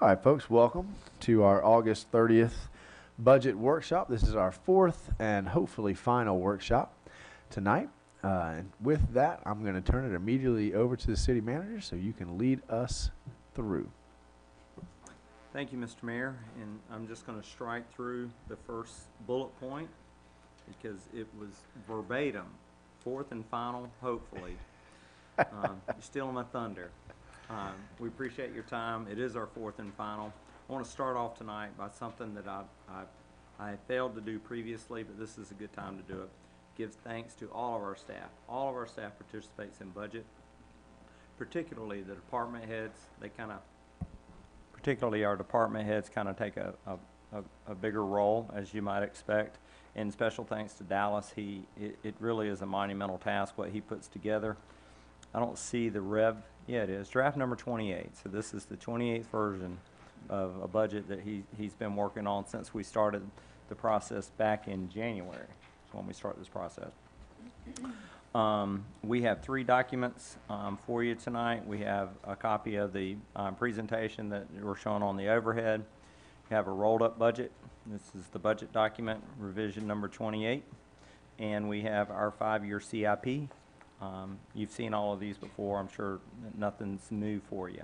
All right, folks, welcome to our August 30th budget workshop. This is our fourth and hopefully final workshop tonight. And with that, I'm going to turn it immediately over to the city manager so you can lead us through. Thank you, Mr. Mayor, and I'm just going to strike through the first bullet point because it was verbatim, fourth and final, hopefully. You're stealing my thunder. We appreciate your time. It is our fourth and final. I want to start off tonight by something that I failed to do previously, but this is a good time to do it. Give thanks to all of our staff. All of our staff participates in budget, particularly the department heads. Particularly our department heads kind of take a bigger role, as you might expect. And special thanks to Dallas. It really is a monumental task what he puts together. I don't see the yeah, it is draft number 28. So this is the 28th version of a budget that he's been working on since we started the process back in January. So when we start this process. We have three documents for you tonight. We have a copy of the presentation that we're showing on the overhead. We have a rolled up budget. This is the budget document, revision number 28. And we have our 5-year CIP. You've seen all of these before. I'm sure nothing's new for you.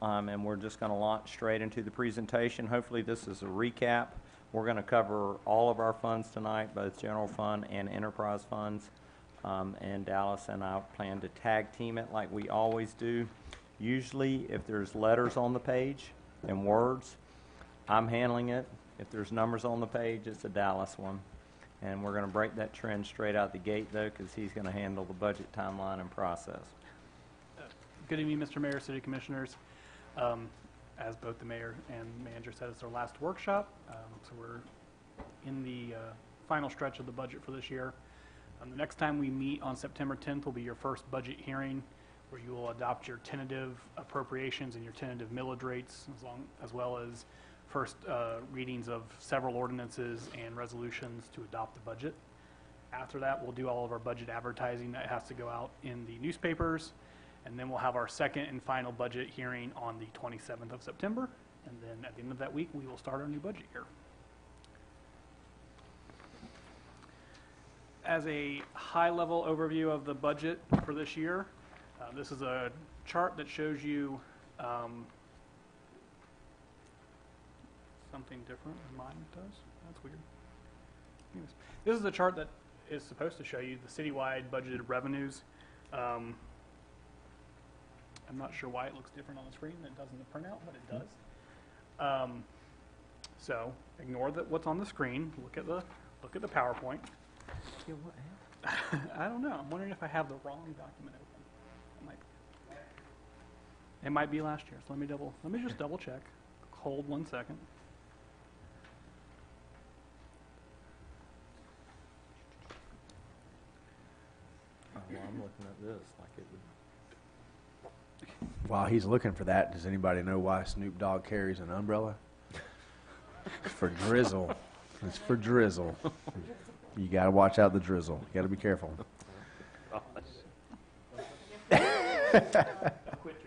And we're just going to launch straight into the presentation. Hopefully this is a recap. We're going to cover all of our funds tonight, both general fund and enterprise funds. And Dallas and I plan to tag team it like we always do. Usually if there's letters on the page and words, I'm handling it. If there's numbers on the page, it's a Dallas one. And we're going to break that trend straight out the gate, though, because he's going to handle the budget timeline and process. Good evening, Mr. Mayor, City Commissioners. As both the mayor and manager said, it's our last workshop. So we're in the final stretch of the budget for this year. The next time we meet on September 10th will be your first budget hearing, where you will adopt your tentative appropriations and your tentative millage rates, as well as first readings of several ordinances and resolutions to adopt the budget. After that, we'll do all of our budget advertising that has to go out in the newspapers, and then we'll have our second and final budget hearing on the 27th of September, and then at the end of that week, we will start our new budget year. As a high-level overview of the budget for this year, this is a chart that shows you something different than mine does. That's weird. Anyways, this is a chart that is supposed to show you the citywide budgeted revenues. I'm not sure why it looks different on the screen than it does in the printout, but it does. So ignore what's on the screen. Look at the PowerPoint. I don't know. I'm wondering if I have the wrong document open. It might be last year's. Let me just double check. Hold 1 second. Well, I'm looking at this like it would. While he's looking for that, does anybody know why Snoop Dogg carries an umbrella? For drizzle. It's for drizzle. You got to watch out the drizzle. You got to be careful. Quit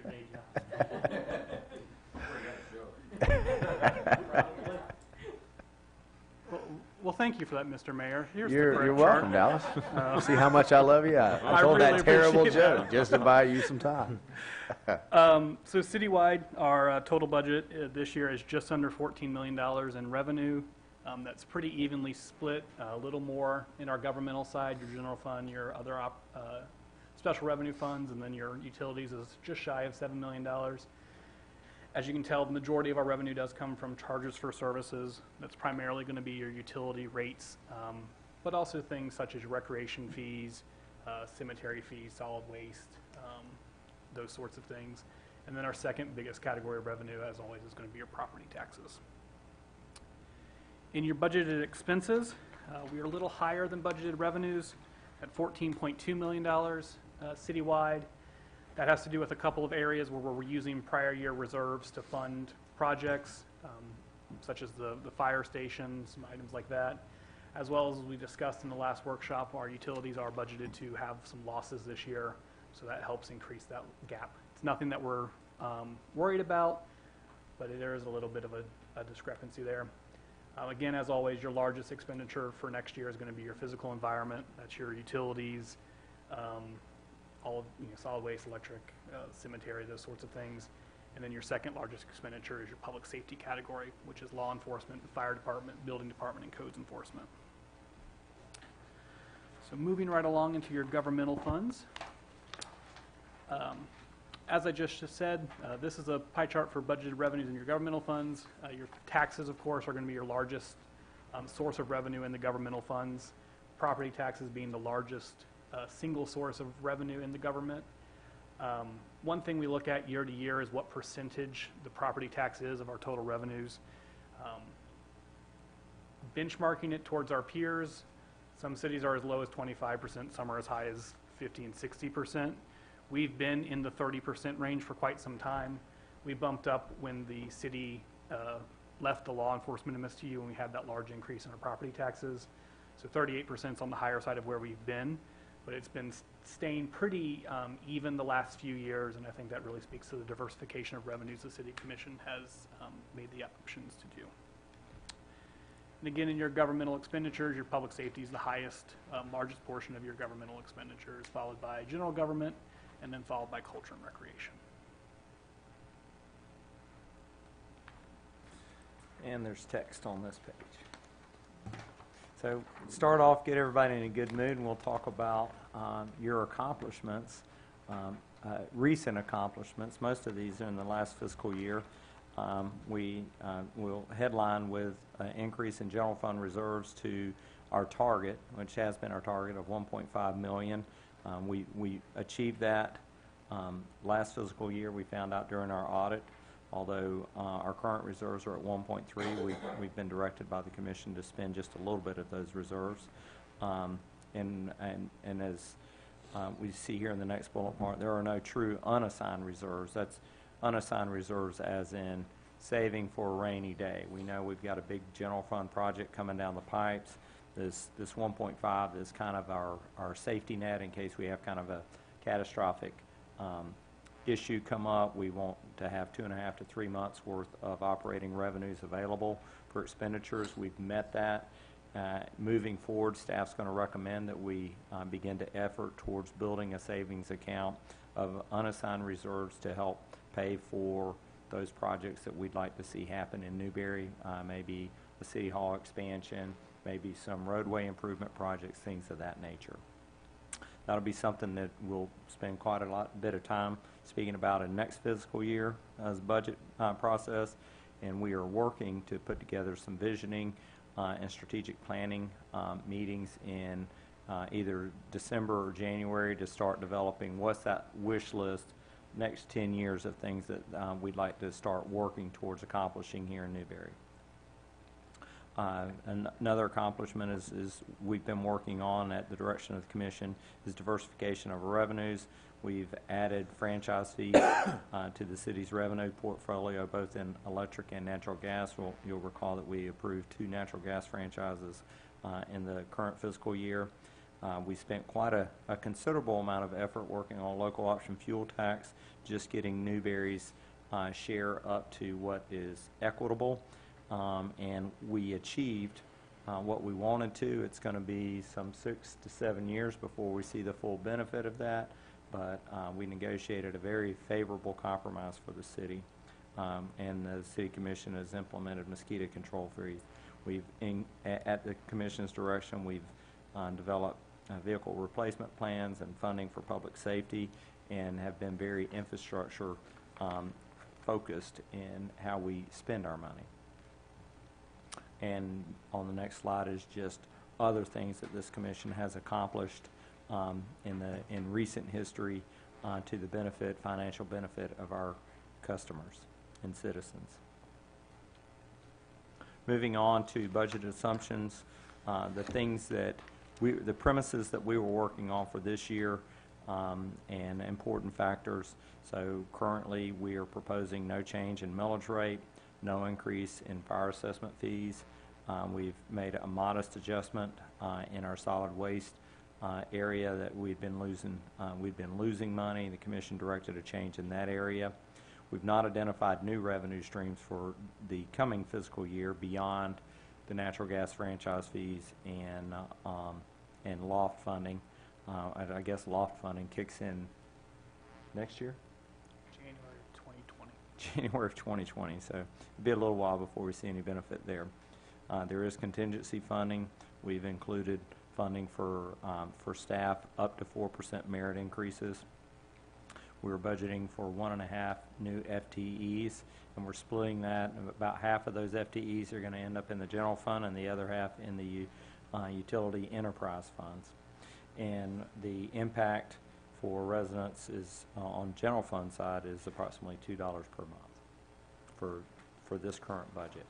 your day job. Well, thank you for that, Mr. Mayor. You're welcome, Dallas. See how much I love you? I told really that terrible appreciate joke that. just to buy you some time. So citywide, our total budget this year is just under $14 million in revenue. That's pretty evenly split, a little more in our governmental side, your general fund, your other special revenue funds, and then your utilities is just shy of $7 million. As you can tell, the majority of our revenue does come from charges for services. That's primarily going to be your utility rates, but also things such as recreation fees, cemetery fees, solid waste, those sorts of things. And then our second biggest category of revenue, as always, is going to be your property taxes. In your budgeted expenses, we are a little higher than budgeted revenues at $14.2 million citywide. That has to do with a couple of areas where we're using prior year reserves to fund projects, such as the fire station, some items like that. As well as we discussed in the last workshop, our utilities are budgeted to have some losses this year, so that helps increase that gap. It's nothing that we're worried about. but there is a little bit of a discrepancy there. Again, as always, your largest expenditure for next year is going to be your physical environment. That's your utilities, all of, solid waste, electric, cemetery, those sorts of things. And then your second largest expenditure is your public safety category, which is law enforcement, the fire department, building department, and codes enforcement. So moving right along into your governmental funds. As I just said, this is a pie chart for budgeted revenues in your governmental funds. Your taxes, of course, are going to be your largest source of revenue in the governmental funds. Property taxes being the largest single source of revenue in the government. One thing we look at year to year is what percentage the property tax is of our total revenues. Benchmarking it towards our peers, some cities are as low as 25%, some are as high as 50 and 60%. We've been in the 30% range for quite some time. We bumped up when the city left the law enforcement MSTU and we had that large increase in our property taxes. So 38% is on the higher side of where we've been, but it's been staying pretty even the last few years, and I think that really speaks to the diversification of revenues the City Commission has made the options to do. And again, in your governmental expenditures, your public safety is the highest, largest portion of your governmental expenditures, followed by general government, and then followed by culture and recreation. And there's text on this page. So start off, get everybody in a good mood, and we'll talk about your accomplishments, recent accomplishments. Most of these are in the last fiscal year. We will headline with an increase in general fund reserves to our target, which has been our target of $1.5 million. We achieved that last fiscal year. We found out during our audit, although our current reserves are at 1.3, we've been directed by the commission to spend just a little bit of those reserves. And as we see here in the next bullet point, there are no true unassigned reserves. That's unassigned reserves as in saving for a rainy day. We know we've got a big general fund project coming down the pipes. This 1.5 is kind of our safety net in case we have kind of a catastrophic issue come up. We want to have 2.5 to 3 months worth of operating revenues available for expenditures. We've met that. Moving forward, staff's going to recommend that we begin to effort towards building a savings account of unassigned reserves to help pay for those projects that we'd like to see happen in Newberry, maybe the City Hall expansion, maybe some roadway improvement projects, things of that nature. That'll be something that we'll spend quite a bit of time speaking about in next fiscal year as budget process, and we are working to put together some visioning and strategic planning meetings in either December or January to start developing what's that wish list next 10 years of things that we'd like to start working towards accomplishing here in Newberry. Another accomplishment is we've been working on at the direction of the Commission is diversification of our revenues. We've added franchise fees to the city's revenue portfolio, both in electric and natural gas. You'll recall that we approved 2 natural gas franchises in the current fiscal year. We spent quite a considerable amount of effort working on local option fuel tax, just getting Newberry's share up to what is equitable. And we achieved what we wanted to. It's going to be some 6 to 7 years before we see the full benefit of that, but we negotiated a very favorable compromise for the city, and the City Commission has implemented mosquito control fees. At the Commission's direction, we've developed vehicle replacement plans and funding for public safety, and have been very infrastructure focused in how we spend our money. And on the next slide is just other things that this commission has accomplished in recent history to the financial benefit of our customers and citizens. Moving on to budget assumptions, the premises that we were working on for this year and important factors. So currently we are proposing no change in millage rate, no increase in fire assessment fees. We've made a modest adjustment in our solid waste area that we've been losing money. The commission directed a change in that area. We've not identified new revenue streams for the coming fiscal year beyond the natural gas franchise fees and loft funding. I guess loft funding kicks in next year, January of 2020. January of 2020. So it'll be a little while before we see any benefit there. There is contingency funding. We've included funding for staff up to 4% merit increases. We're budgeting for 1.5 new FTEs, and we're splitting that. About half of those FTEs are going to end up in the general fund and the other half in the utility enterprise funds. And the impact for residents is on general fund side is approximately $2 per month for this current budget.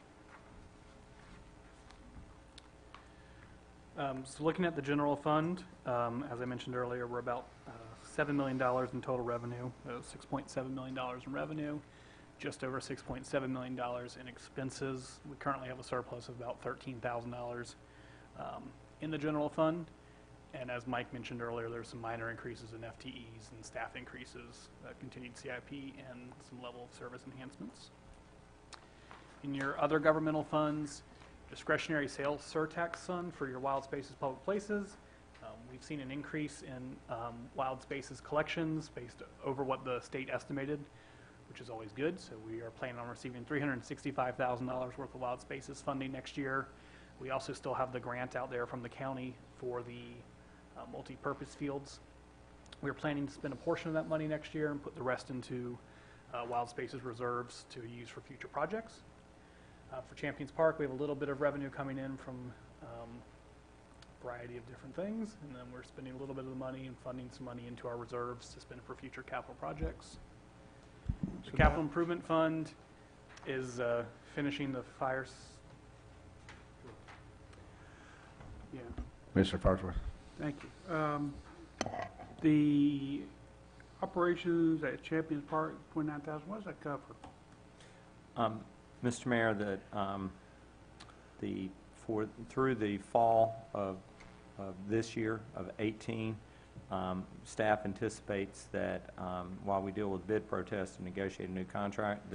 So looking at the general fund, as I mentioned earlier, we're about $7 million in total revenue, $6.7 million in revenue, just over $6.7 million in expenses. We currently have a surplus of about $13,000 in the general fund. And as Mike mentioned earlier, there's some minor increases in FTEs and staff increases, continued CIP, and some level of service enhancements. In your other governmental funds, discretionary sales surtax fund for your wild spaces, public places. We've seen an increase in wild spaces collections based over what the state estimated, which is always good. So we are planning on receiving $365,000 worth of wild spaces funding next year. We also still have the grant out there from the county for the multi-purpose fields. We're planning to spend a portion of that money next year and put the rest into wild spaces reserves to use for future projects. For Champions Park, we have a little bit of revenue coming in from a variety of different things, and then we're spending a little bit of the money and funding some money into our reserves to spend for future capital projects. The capital improvement fund is finishing the fires. Yeah, Mr. Farnsworth. thank you. The operations at Champions Park, 29,000. What does that cover? Mr. Mayor, through the fall of this year of 18, staff anticipates that while we deal with bid protests and negotiate a new contract,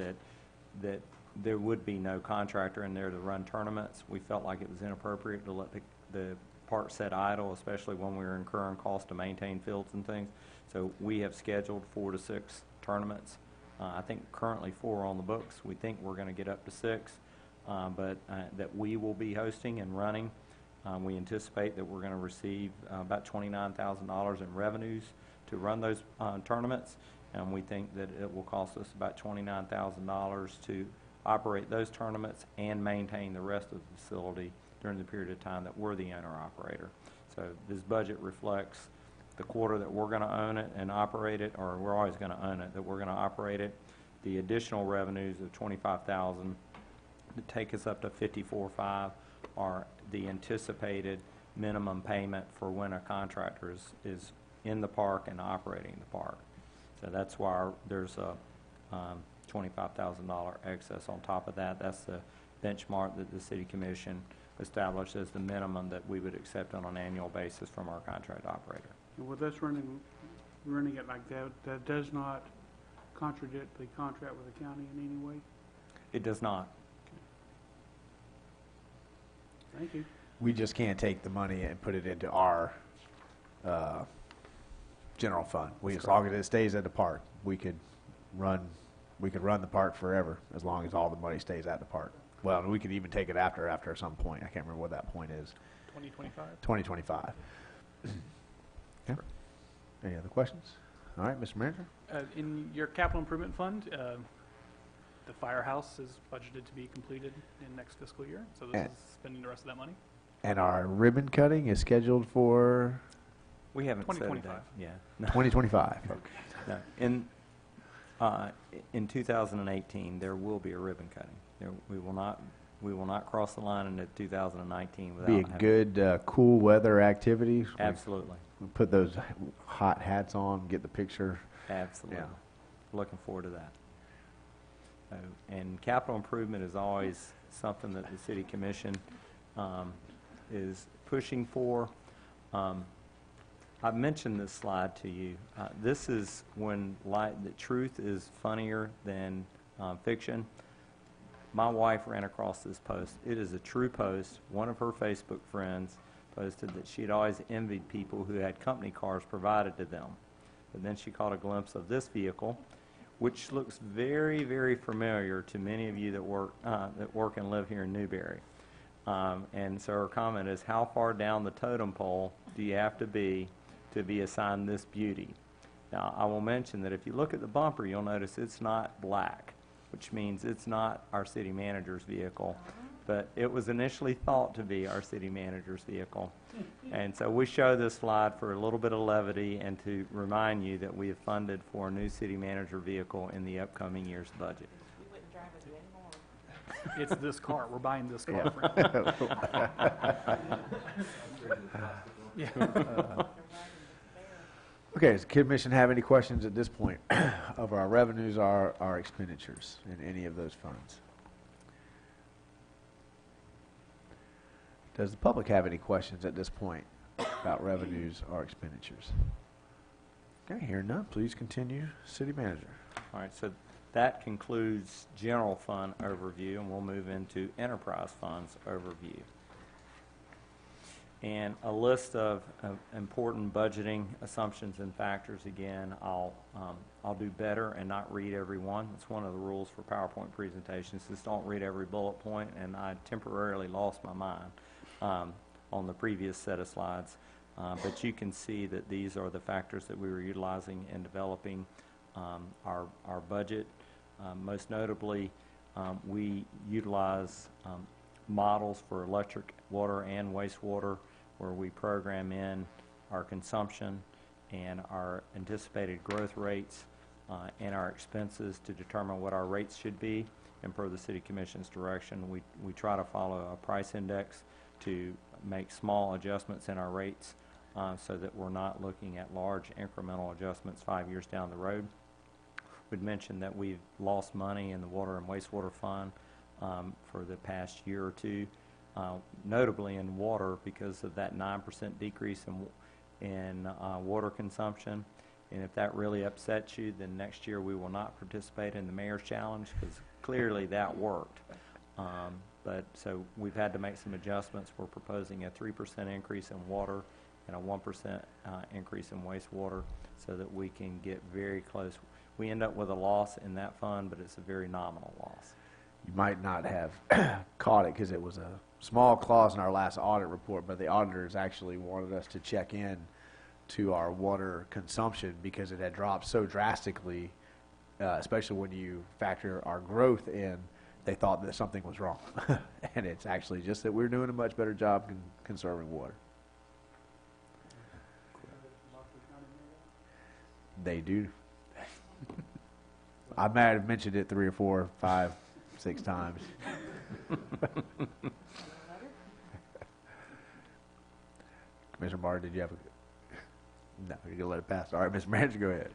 that there would be no contractor in there to run tournaments. We felt like it was inappropriate to let the park set idle, especially when we were incurring costs to maintain fields and things. So we have scheduled 4 to 6 tournaments. I think currently 4 are on the books. We think we're going to get up to 6, but that we will be hosting and running. We anticipate that we're going to receive about $29,000 in revenues to run those tournaments, and we think that it will cost us about $29,000 to operate those tournaments and maintain the rest of the facility during the period of time that we're the owner-operator. So this budget reflects the quarter that we're going to own it and operate it, or we're always going to own it, that we're going to operate it. The additional revenues of $25,000 to take us up to $54,500 are the anticipated minimum payment for when a contractor is in the park and operating the park. So that's why there's a $25,000 excess on top of that. That's the benchmark that the City Commission established as the minimum that we would accept on an annual basis from our contract operator. And with us running it like that, that does not contradict the contract with the county in any way? It does not. Thank you. We just can't take the money and put it into our general fund. As long as it stays at the park, we could run the park forever as long as all the money stays at the park. Well, we could even take it after some point. I can't remember what that point is. 2025. 2025. Yeah. Any other questions? All right, Mr. Manager. In your capital improvement fund, the firehouse is budgeted to be completed in next fiscal year, so this is spending the rest of that money. And our ribbon cutting is scheduled for We haven't set a date. 2025. Yeah. No. 2025. Okay. No. In 2018, there will be a ribbon cutting. We will not cross the line into 2019 without Be a good cool weather activity. Absolutely. We put those hot hats on, get the picture. Absolutely. Yeah. Looking forward to that. And capital improvement is always something that the City Commission is pushing for. I mentioned this slide to you. This is when the truth is funnier than fiction. My wife ran across this post. It is a true post. One of her Facebook friends posted that she'd always envied people who had company cars provided to them. But then she caught a glimpse of this vehicle, which looks very, very familiar to many of you that work and live here in Newberry. And so her comment is, how far down the totem pole do you have to be assigned this beauty? Now, I will mention that if you look at the bumper, you'll notice it's not black, which means it's not our city manager's vehicle, but it was initially thought to be our city manager's vehicle. And so we show this slide for a little bit of levity and to remind you that we have funded for a new city manager vehicle in the upcoming year's budget. You wouldn't drive it anymore. It's this car. We're buying this car. Yeah. Okay, does the commission have any questions at this point of our revenues or our expenditures in any of those funds? Does the public have any questions at this point about revenues or expenditures? Okay, hearing none, please continue, City Manager. All right, so that concludes general fund overview, and we'll move into enterprise funds overview. And a list of important budgeting assumptions and factors. Again, I'll do better and not read every one. That's one of the rules for PowerPoint presentations. Just don't read every bullet point, and I temporarily lost my mind on the previous set of slides. But you can see that these are the factors that we were utilizing in developing our budget. Most notably, we utilize models for electric, water, and wastewater, where we program in our consumption and our anticipated growth rates and our expenses to determine what our rates should be. And per the City Commission's direction, we try to follow a price index to make small adjustments in our rates so that we're not looking at large incremental adjustments 5 years down the road. We'd mentioned that we've lost money in the water and wastewater fund for the past year or two, notably in water because of that 9% decrease in water consumption. And if that really upsets you, then next year we will not participate in the Mayor's Challenge because clearly that worked. But so we've had to make some adjustments. We're proposing a 3% increase in water and a 1% increase in wastewater so that we can get very close. We end up with a loss in that fund, but it's a very nominal loss. You might not have caught it because it was a small clause in our last audit report, but the auditors actually wanted us to check in to our water consumption because it had dropped so drastically, especially when you factor our growth in. They thought that something was wrong. And it's actually just that we're doing a much better job conserving water. They do. I might have mentioned it 3 or 4, 5, 6 times. Commissioner Martin, did you have a... No, you're going to let it pass. All right, Mr. Manager, go ahead.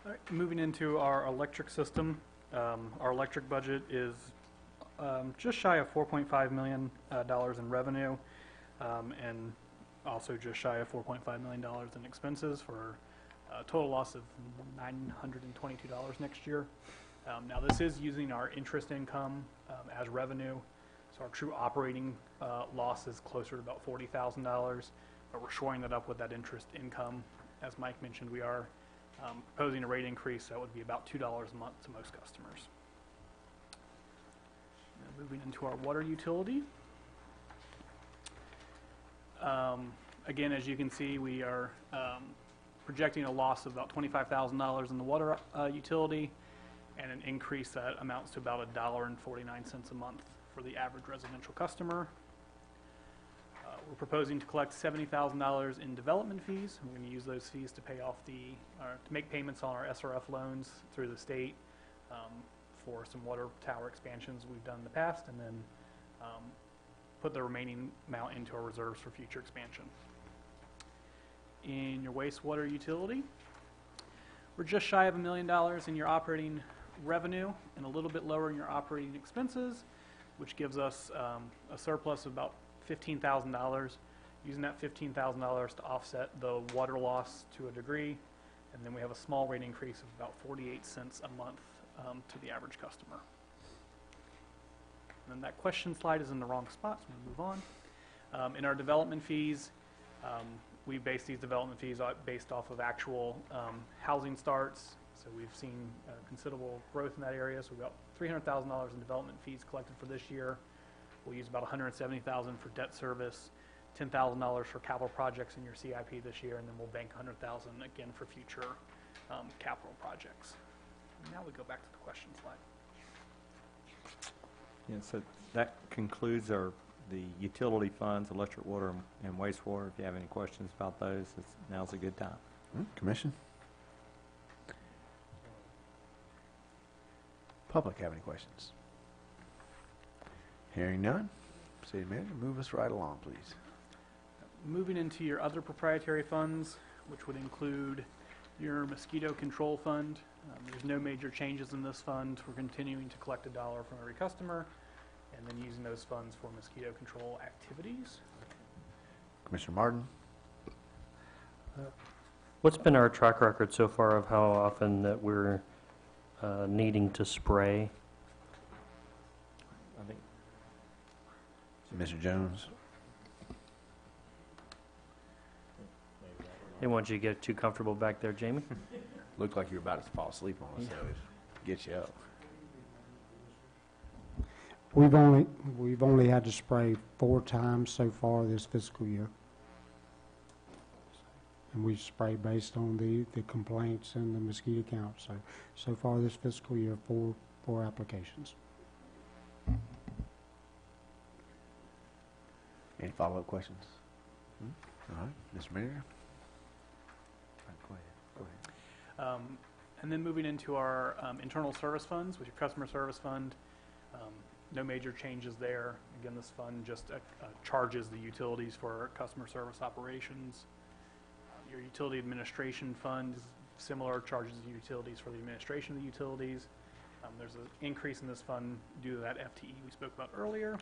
All right, moving into our electric system. Our electric budget is just shy of $4.5 million in revenue, and also just shy of $4.5 million in expenses for a total loss of $922 next year. Now this is using our interest income as revenue, so our true operating loss is closer to about $40,000, but we're shoring that up with that interest income. As Mike mentioned, we are proposing a rate increase that would be about $2 a month to most customers. Now moving into our water utility. Again, as you can see, we are projecting a loss of about $25,000 in the water utility and an increase that amounts to about $1.49 a month for the average residential customer. We're proposing to collect $70,000 in development fees. We're going to use those fees to pay off to make payments on our SRF loans through the state for some water tower expansions we've done in the past, and then put the remaining amount into our reserves for future expansion. In your wastewater utility, we're just shy of $1 million in your operating revenue and a little bit lower in your operating expenses, which gives us a surplus of about $15,000. using that $15,000 to offset the water loss to a degree. And then we have a small rate increase of about 48 cents a month to the average customer. And then that question slide is in the wrong spot, so we'll move on. In our development fees, we base these development fees based off of actual housing starts. So we've seen considerable growth in that area. So we've got $300,000 in development fees collected for this year. We'll use about $170,000 for debt service, $10,000 for capital projects in your CIP this year, and then we'll bank $100,000 again for future capital projects. And now we go back to the question slide. Yeah, so that concludes the utility funds, electric, water, and wastewater. If you have any questions about those, now's a good time. Commission? Public have any questions? Hearing none. City Manager, move us right along, please. Moving into your other proprietary funds, which would include your mosquito control fund. There's no major changes in this fund. We're continuing to collect $1 from every customer and then using those funds for mosquito control activities. Commissioner Martin? What's been our track record so far of how often that we're needing to spray? I think Mr. Jones? Didn't want you to get too comfortable back there, Jamie. Looked like you were about to fall asleep on us, so it gets you up. We've only had to spray 4 times so far this fiscal year. And we spray based on the complaints and the mosquito count. So far this fiscal year, 4 applications. Any follow-up questions? All right, Mr. Manager? Go ahead. And then moving into our internal service funds, with your customer service fund, no major changes there. Again, this fund just charges the utilities for customer service operations. Your utility administration fund is similar, charges the utilities for the administration of the utilities. There's an increase in this fund due to that FTE we spoke about earlier.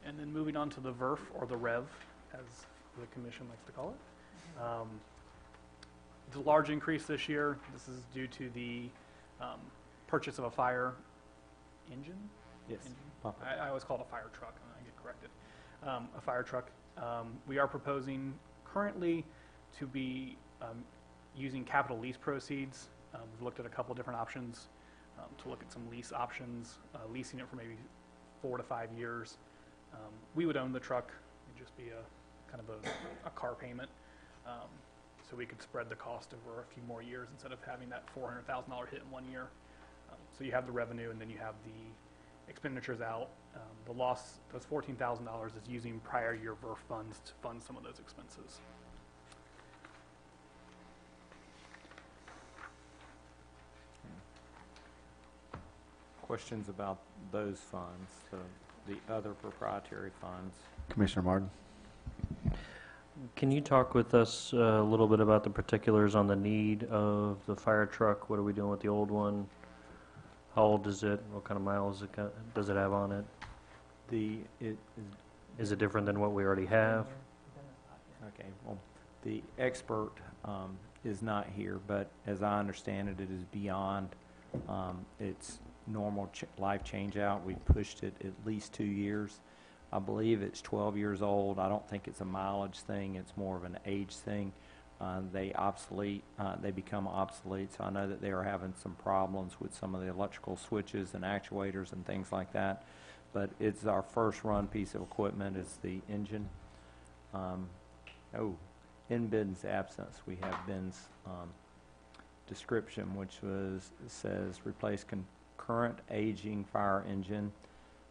And then moving on to the VERF, or the REV, as the commission likes to call it. It's a large increase this year. This is due to the purchase of a fire engine. yes. I always call it a fire truck, and I get corrected. A fire truck. We are proposing currently to be using capital lease proceeds. We've looked at a couple different options to look at some lease options, leasing it for maybe 4 to 5 years. We would own the truck. It'd just be a kind of a car payment. So we could spread the cost over a few more years instead of having that $400,000 hit in 1 year. So you have the revenue, and then you have the expenditures out. The loss, those $14,000, is using prior year VERF funds to fund some of those expenses. Questions about those funds, the other proprietary funds? Commissioner Martin? Can you talk with us a little bit about the particulars on the need of the fire truck? What are we doing with the old one? How old is it? What kind of miles does it have on it? Is it different than what we already have? Okay, well, the expert is not here, but as I understand it, it is beyond its normal life change out. We pushed it at least 2 years. I believe it's 12 years old. I don't think it's a mileage thing. It's more of an age thing. They become obsolete. So I know that they are having some problems with some of the electrical switches and actuators and things like that. But it's our first run piece of equipment. It's the engine. In Ben's absence, we have Ben's description, which says replace concurrent aging fire engine.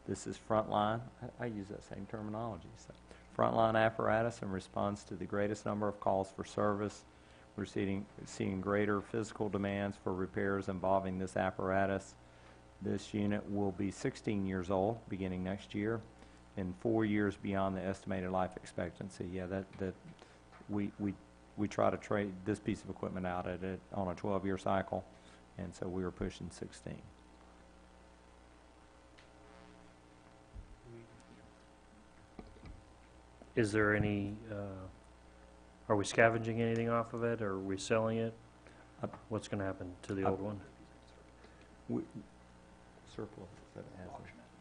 This is frontline. I use that same terminology. So, frontline apparatus in response to the greatest number of calls for service. We're seeing greater physical demands for repairs involving this apparatus. This unit will be 16 years old beginning next year, and 4 years beyond the estimated life expectancy. Yeah, that we try to trade this piece of equipment out at it on a 12-year cycle, and so we were pushing 16. Is there any, are we scavenging anything off of it, or are we selling it? What's going to happen to the old one? Surplus.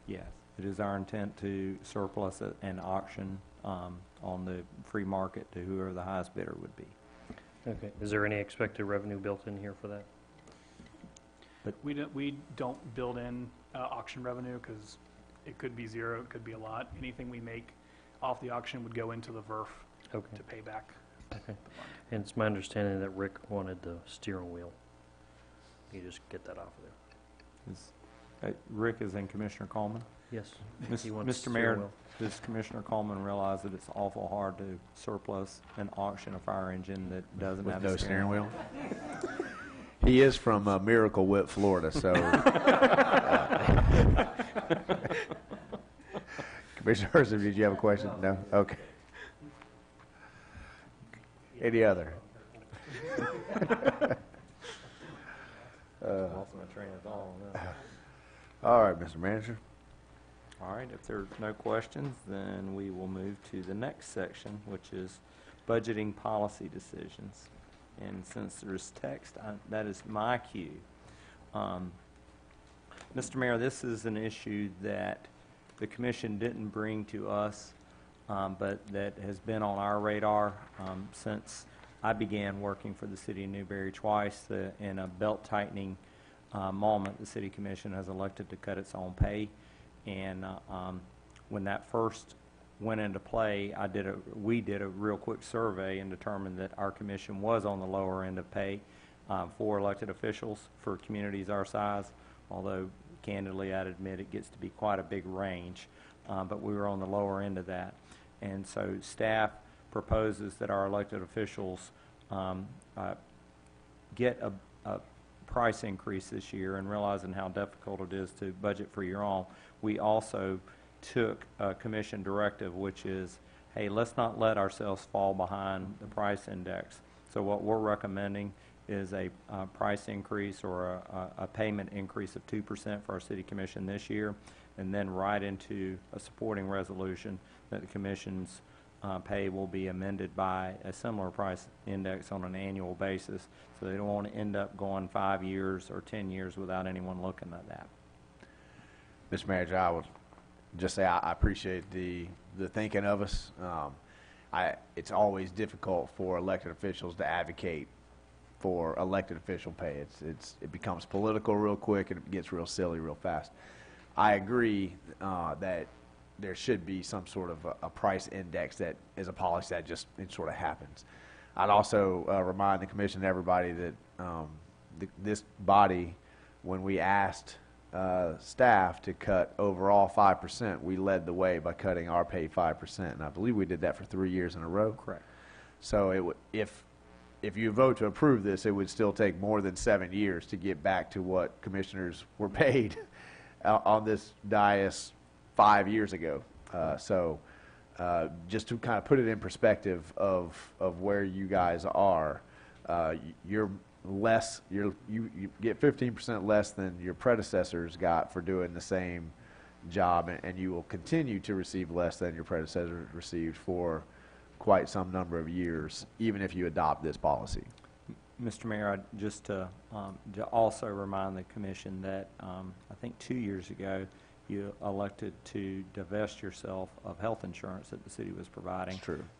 Yes, it is our intent to surplus it and auction on the free market to whoever the highest bidder would be. Okay. Is there any expected revenue built in here for that? We don't build in auction revenue because it could be zero, it could be a lot. Anything we make off the auction would go into the VERF Okay. to pay back. Okay. And it's my understanding that Rick wanted the steering wheel. You just get that off of there. Rick is in Commissioner Coleman. Yes. Mr. He wants Mr. steering Mayor, wheel. does Commissioner Coleman realize that it's awful hard to surplus and auction a fire engine that doesn't With have no a steering wheel? He is from Miracle Whip, Florida, so. Commissioner Herzog, did you have a question? No? Okay. Any other? Lost my train of thought on that. All right, Mr. Manager. All right, if there are no questions, then we will move to the next section, which is budgeting policy decisions. And since there's text, that is my cue. Mr. Mayor, this is an issue that the commission didn't bring to us, but that has been on our radar since I began working for the city of Newberry twice. In a belt-tightening moment, the city commission has elected to cut its own pay. And when that first went into play, we did a real quick survey and determined that our commission was on the lower end of pay for elected officials for communities our size, although candidly I'd admit it gets to be quite a big range, but we were on the lower end of that. And so staff proposes that our elected officials get a price increase this year, and realizing how difficult it is to budget for your own, we also took a commission directive, which is, hey, let's not let ourselves fall behind the price index. So what we're recommending is a price increase or a payment increase of 2% for our city commission this year, and then right into a supporting resolution that the commission's pay will be amended by a similar price index on an annual basis, so they don't want to end up going 5 years or 10 years without anyone looking at that. Mr. Manager, I would just say I appreciate the thinking of us. It's always difficult for elected officials to advocate for elected official pay. It becomes political real quick, and it gets real silly real fast. I agree that there should be some sort of a price index that is a policy that just it sort of happens. I'd also remind the commission and everybody that this body, when we asked staff to cut overall 5%, we led the way by cutting our pay 5%, and I believe we did that for 3 years in a row. Correct. So if you vote to approve this, it would still take more than 7 years to get back to what commissioners were paid on this dais 5 years ago. Just to kind of put it in perspective of where you guys are, you get 15% less than your predecessors got for doing the same job, and you will continue to receive less than your predecessors received for quite some number of years, even if you adopt this policy. Mr. Mayor, just to also remind the commission that I think 2 years ago you elected to divest yourself of health insurance that the city was providing.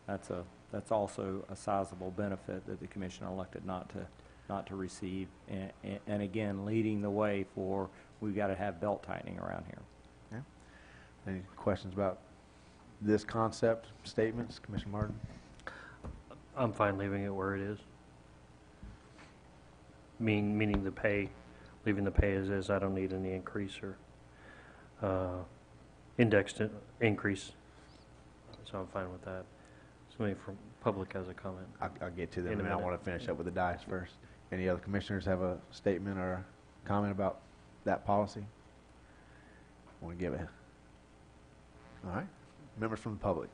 That's true. That's also a sizable benefit that the commission elected not to receive, and again, leading the way for we've got to have belt tightening around here. Yeah. Any questions about this concept, statements, Commissioner Martin? I'm fine leaving it where it is. Meaning the pay, leaving the pay as is. I don't need any increase or indexed increase, so I'm fine with that. Somebody from public has a comment. I'll get to them, In a and I minute. want to finish up with the dice first. Any other commissioners have a statement or a comment about that policy? Want to give it? All right. Members from the public.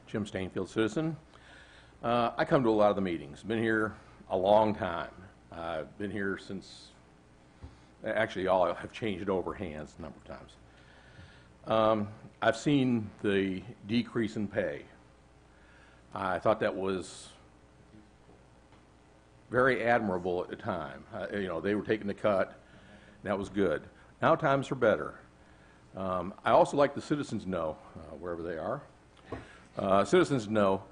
Jim Stainfield, citizen. I come to a lot of the meetings. Been here a long time. Been here since Actually, all have changed over hands a number of times. I've seen the decrease in pay. I thought that was very admirable at the time. You know, they were taking the cut, and that was good. Now times are better. I also like the citizens to know, wherever they are, citizens know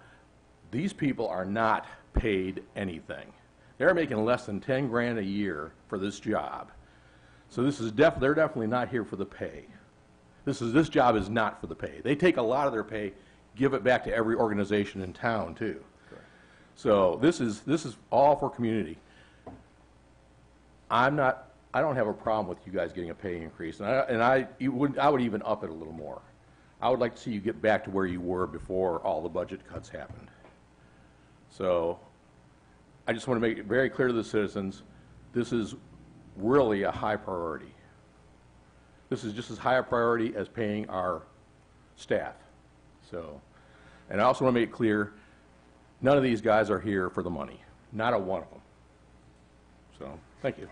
these people are not paid anything. They're making less than 10 grand a year for this job. So this is they're definitely not here for the pay. This job is not for the pay. They take a lot of their pay, give it back to every organization in town too. Correct. So this is all for community. I don't have a problem with you guys getting a pay increase, and I would even up it a little more. I would like to see you get back to where you were before all the budget cuts happened. So I just want to make it very clear to the citizens, this is really a high priority. This is just as high a priority as paying our staff. So, and I also want to make it clear, none of these guys are here for the money. Not a one of them. So, thank you.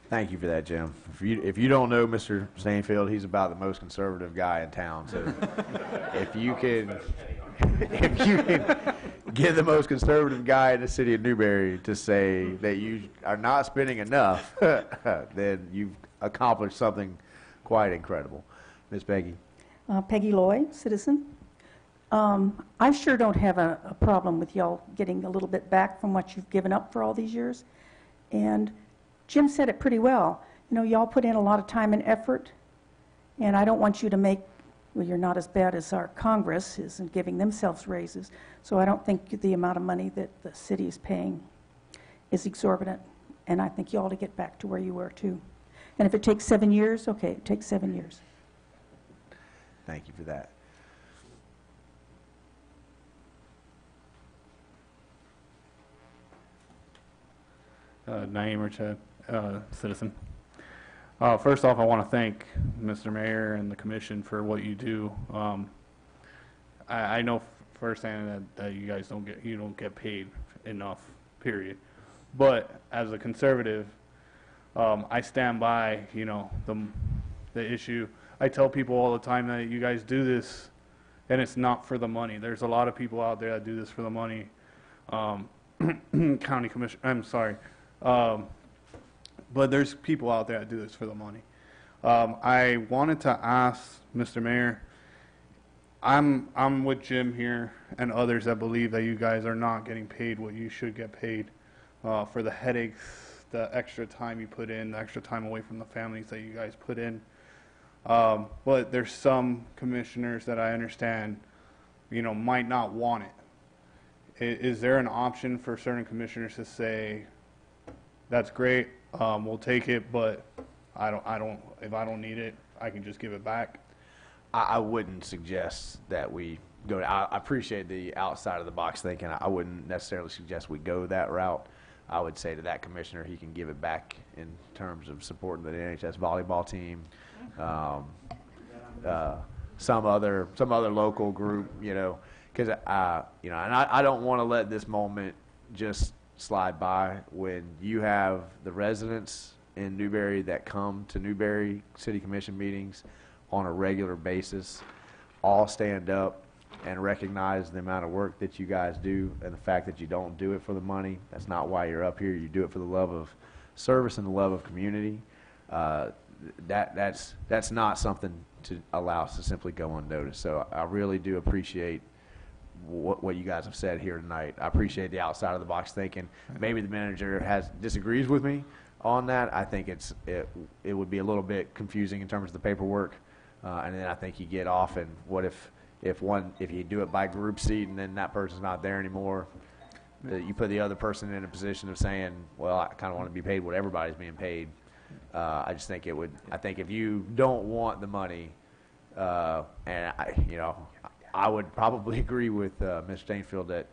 Thank you for that, Jim. If you don't know Mr. Stainfield, he's about the most conservative guy in town. So if you can get the most conservative guy in the city of Newberry to say that you are not spending enough, then you've accomplished something quite incredible. Ms. Peggy. Peggy Loy, citizen. I sure don't have a problem with y'all getting a little bit back from what you've given up for all these years. And Jim said it pretty well. You know, y'all put in a lot of time and effort, and I don't want you to make, well, you're not as bad as our Congress is in giving themselves raises, so I don't think the amount of money that the city is paying is exorbitant, and I think you ought to get back to where you were too. And if it takes 7 years, okay, it takes 7 years. Thank you for that. Naeem Rachad, citizen. First off, I want to thank Mr. Mayor and the commission for what you do. I know firsthand that you guys don't get paid enough, period. But as a conservative, I stand by, you know, the issue. I tell people all the time that you guys do this, and it's not for the money. There's a lot of people out there that do this for the money. County commission, I'm sorry. But there's people out there that do this for the money. I wanted to ask Mr. Mayor, I'm with Jim here and others that believe that you guys are not getting paid what you should get paid for the headaches, the extra time you put in, the extra time away from the families that you guys put in. But there's some commissioners that I understand, you know, might not want it. Is there an option for certain commissioners to say, that's great, we'll take it, but if I don't need it, I can just give it back? I wouldn't suggest that we go. I appreciate the outside of the box thinking. I wouldn't necessarily suggest we go that route. I would say to that commissioner, he can give it back in terms of supporting the NHS volleyball team, some other local group, you know, because you know, and I don't want to let this moment just slide by when you have the residents in Newberry that come to Newberry City Commission meetings on a regular basis all stand up and recognize the amount of work that you guys do and the fact that you don't do it for the money. That's not why you're up here. You do it for the love of service and the love of community. That's not something to allow us to simply go unnoticed. So I really do appreciate what you guys have said here tonight. I appreciate the outside of the box thinking. Maybe the manager disagrees with me on that. I think it would be a little bit confusing in terms of the paperwork, and then I think you get off. And what if you do it by group seat and then that person's not there anymore? You put the other person in a position of saying, well, I kind of want to be paid what everybody's being paid. I just think it would. I think if you don't want the money, and I would probably agree with Ms. Stainfield that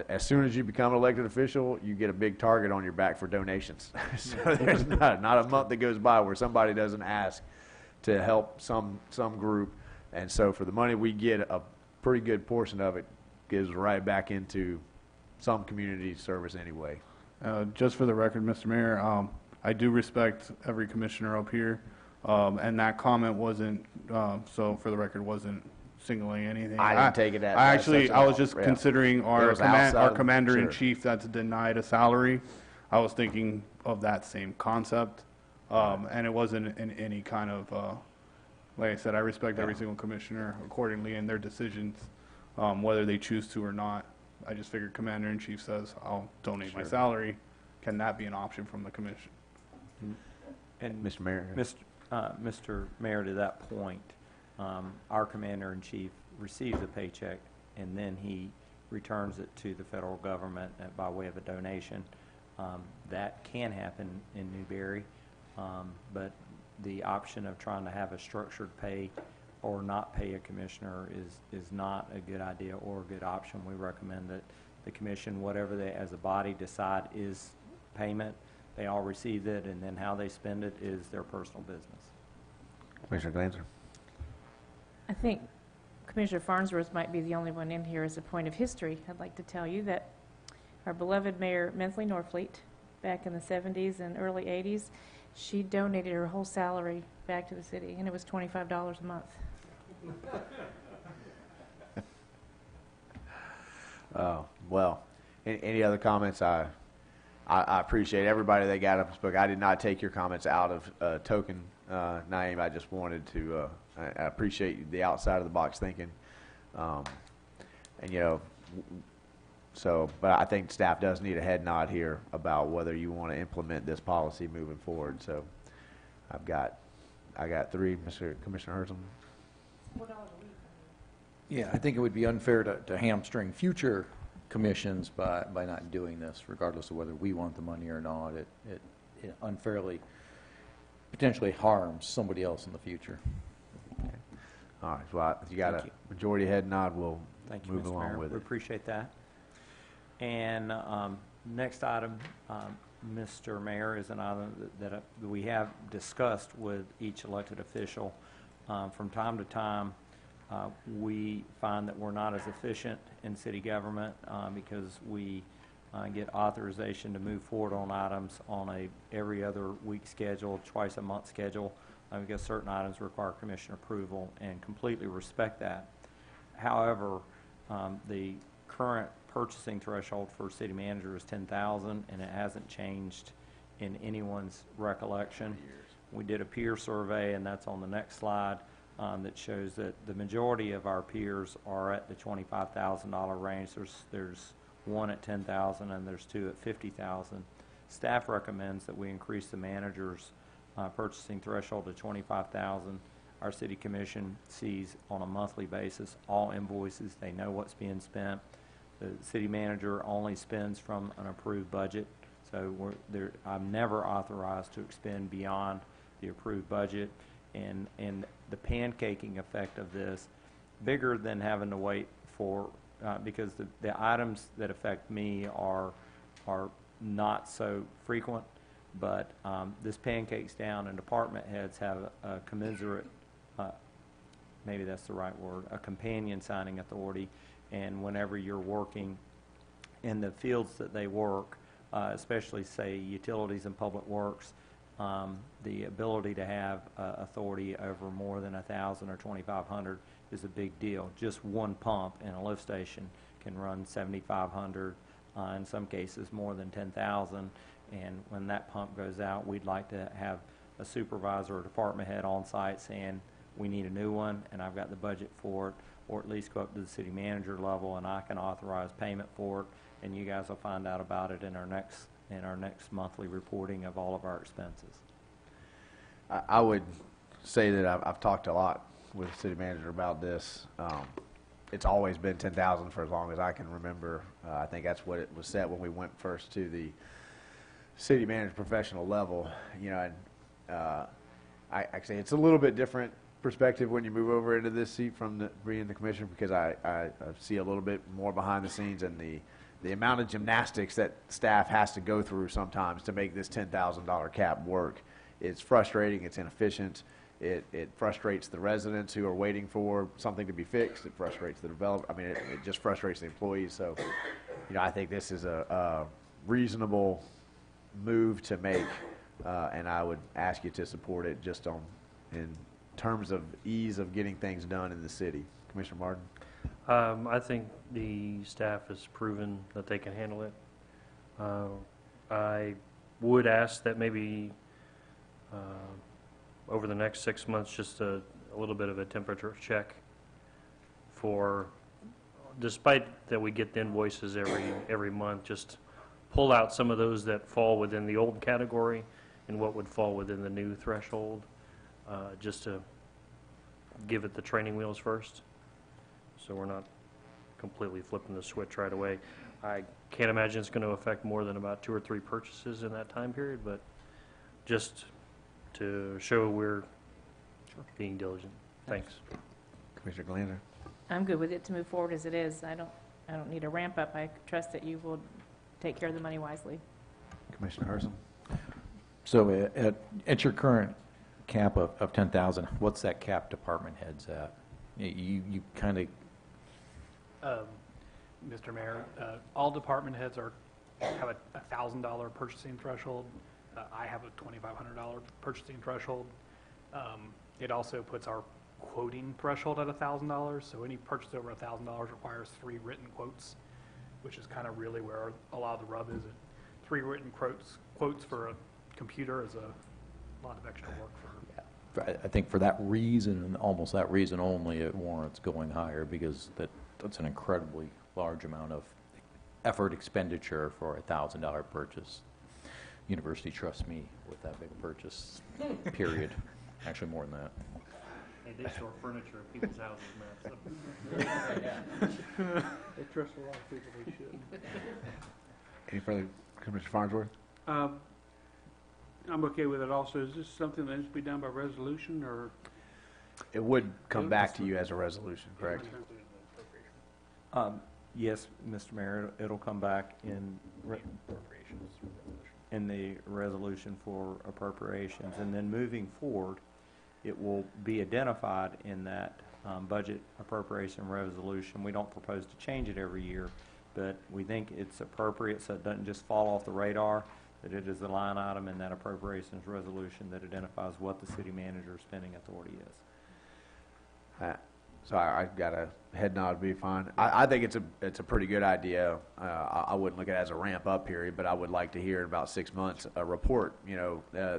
as soon as you become an elected official, you get a big target on your back for donations. So there's not a month that goes by where somebody doesn't ask to help some group. And so for the money we get, a pretty good portion of it gives right back into some community service anyway. Just for the record, Mr. Mayor, I do respect every commissioner up here, and that comment wasn't, so for the record, wasn't singling anything. I didn't take it as. I actually, I was just yeah. considering It our was outside our of- commander-in-chief that's denied a salary. I was thinking of that same concept, and it wasn't in any kind of, like I said, I respect every single commissioner accordingly in their decisions, whether they choose to or not. I just figured commander-in-chief says, I'll donate my salary. Can that be an option from the commission? And Mr. Mayor. Mr. Mayor, to that point, our commander-in-chief receives a paycheck, and then he returns it to the federal government by way of a donation. That can happen in Newberry, but the option of trying to have a structured pay or not pay a commissioner is not a good idea or a good option. We recommend that the commission, whatever they, as a body, decide is payment, they all receive it, and then how they spend it is their personal business. Commissioner Glanzer. I think Commissioner Farnsworth might be the only one in here as a point of history. I'd like to tell you that our beloved Mayor Mensley Norfleet, back in the 70s and early 80s, she donated her whole salary back to the city, and it was $25 a month. Well, any other comments? I appreciate everybody that got up and spoke. I did not take your comments out of token name. I just wanted to, I appreciate the outside of the box thinking. And, you know, so, but I think staff does need a head nod here about whether you want to implement this policy moving forward. So I got three, Commissioner Herzl. Yeah, I think it would be unfair to hamstring future commissions by not doing this, regardless of whether we want the money or not. It unfairly, potentially harms somebody else in the future. Okay. All right. Well, if you got Thank a you. majority head nod, we'll Thank you, move Mr. along Mayor. with We it. appreciate that. And next item, Mr. Mayor, is an item that we have discussed with each elected official. From time to time, we find that we're not as efficient in city government because we get authorization to move forward on items on a every other week schedule, twice a month schedule, because certain items require commission approval, and completely respect that. However, the current purchasing threshold for city manager is $10,000, and it hasn't changed in anyone's recollection. We did a peer survey, and that's on the next slide, that shows that the majority of our peers are at the $25,000 range. There's one at $10,000, and there's two at $50,000. Staff recommends that we increase the manager's purchasing threshold to $25,000. Our city commission sees on a monthly basis all invoices. They know what's being spent. The city manager only spends from an approved budget, so I'm never authorized to expend beyond the approved budget. And the pancaking effect of this, bigger than having to wait for, because the items that affect me are not so frequent, but this pancakes down, and department heads have a commensurate, maybe that's the right word, a companion signing authority. And whenever you're working in the fields that they work, especially say utilities and public works, the ability to have authority over more than 1,000 or 2,500 is a big deal. Just one pump in a lift station can run 7,500, in some cases more than 10,000. And when that pump goes out, we'd like to have a supervisor or department head on site saying, we need a new one, and I've got the budget for it, or at least go up to the city manager level, and I can authorize payment for it. And you guys will find out about it in our next monthly reporting of all of our expenses. I would say that I've talked a lot with the city manager about this. It's always been 10,000 for as long as I can remember. I think that's what it was set when we went first to the city manager professional level. You know, and I say it's a little bit different perspective when you move over into this seat from being the commissioner, because I see a little bit more behind the scenes and the amount of gymnastics that staff has to go through sometimes to make this $10,000 cap work. It's frustrating. It's inefficient. It frustrates the residents who are waiting for something to be fixed. It frustrates the developer. I mean, it just frustrates the employees. So, you know, I think this is a reasonable move to make and I would ask you to support it just in terms of ease of getting things done in the city. Commissioner Martin? I think the staff has proven that they can handle it. I would ask that maybe over the next 6 months, just a little bit of a temperature check for, despite that we get the invoices every month, just pull out some of those that fall within the old category and what would fall within the new threshold, just to give it the training wheels first, so we're not completely flipping the switch right away. I can't imagine it's going to affect more than about 2 or 3 purchases in that time period, but just to show we're being diligent. Thanks. Commissioner Glander? I'm good with it to move forward as it is. I don't need a ramp up. I trust that you will take care of the money wisely. Commissioner Herson? So at your current cap of 10,000, what's that cap department heads at? You kind of, Mr. Mayor, all department heads have a $1,000 purchasing threshold. I have a $2,500 purchasing threshold. It also puts our quoting threshold at $1,000, so any purchase over $1,000 requires 3 written quotes, which is kind of really where a lot of the rub is. 3 written quotes for a computer is a lot of extra work for. I think for that reason, and almost that reason only, it warrants going higher, because that's an incredibly large amount of effort expenditure for a $1,000 purchase. University trusts me with that big a purchase, period. Actually, more than that. Hey, they store furniture at people's houses, man. They trust a lot of people they shouldn't. Any further, Commissioner Farnsworth? I'm okay with it also. Is this something that needs to be done by resolution, or? It would come back to you as a resolution, correct? Yes, Mr. Mayor, it'll come back in the resolution for appropriations, and then moving forward, it will be identified in that budget appropriation resolution. We don't propose to change it every year, but we think it's appropriate so it doesn't just fall off the radar, that it is a line item in that appropriations resolution that identifies what the city manager's spending authority is. So I got a head nod, be fine. I think it's a pretty good idea. I wouldn't look at it as a ramp up period, but I would like to hear in about 6 months a report.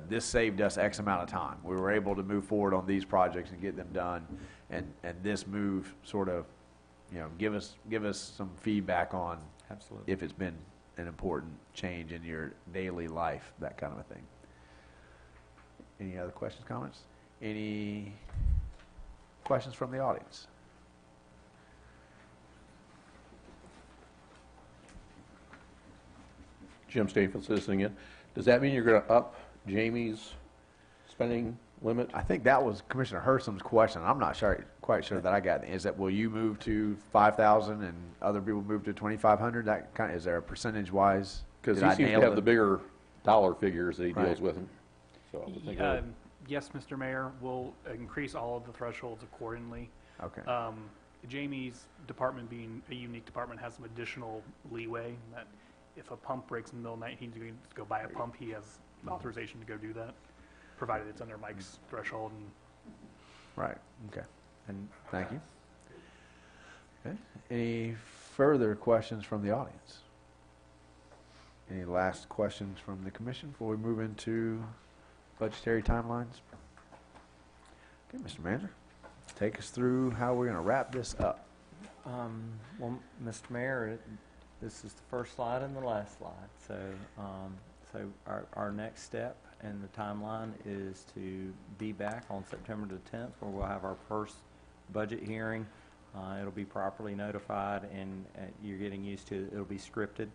This saved us X amount of time. We were able to move forward on these projects and get them done, and this move sort of, give us some feedback on Absolutely. if it's been an important change in your daily life, that kind of a thing. Any other questions, comments? Any questions from the audience? Jim Staples, citizen again. Does that mean you're going to up Jamie's spending limit? I think that was Commissioner Hersum's question. I'm not quite sure that I got it. Is that, will you move to 5,000 and other people move to 2,500? That kind of, is there a percentage wise? Because he seems to have the bigger dollar figures that he deals with. So I would think Yes, Mr. Mayor, we'll increase all of the thresholds accordingly. Okay. Jamie's department, being a unique department, has some additional leeway that if a pump breaks in the middle of the night, he needs to go buy a pump, he has authorization to go do that, provided it's under Mike's threshold. And Right. Okay. And thank you. Okay. Any further questions from the audience? Any last questions from the commission before we move into budgetary timelines? Okay, Mr. Manager, take us through how we're going to wrap this up. Well, Mr. Mayor, this is the first slide and the last slide. So, our next step and the timeline is to be back on September the 10th, where we'll have our first budget hearing. It'll be properly notified, and you're getting used to it. It'll be scripted.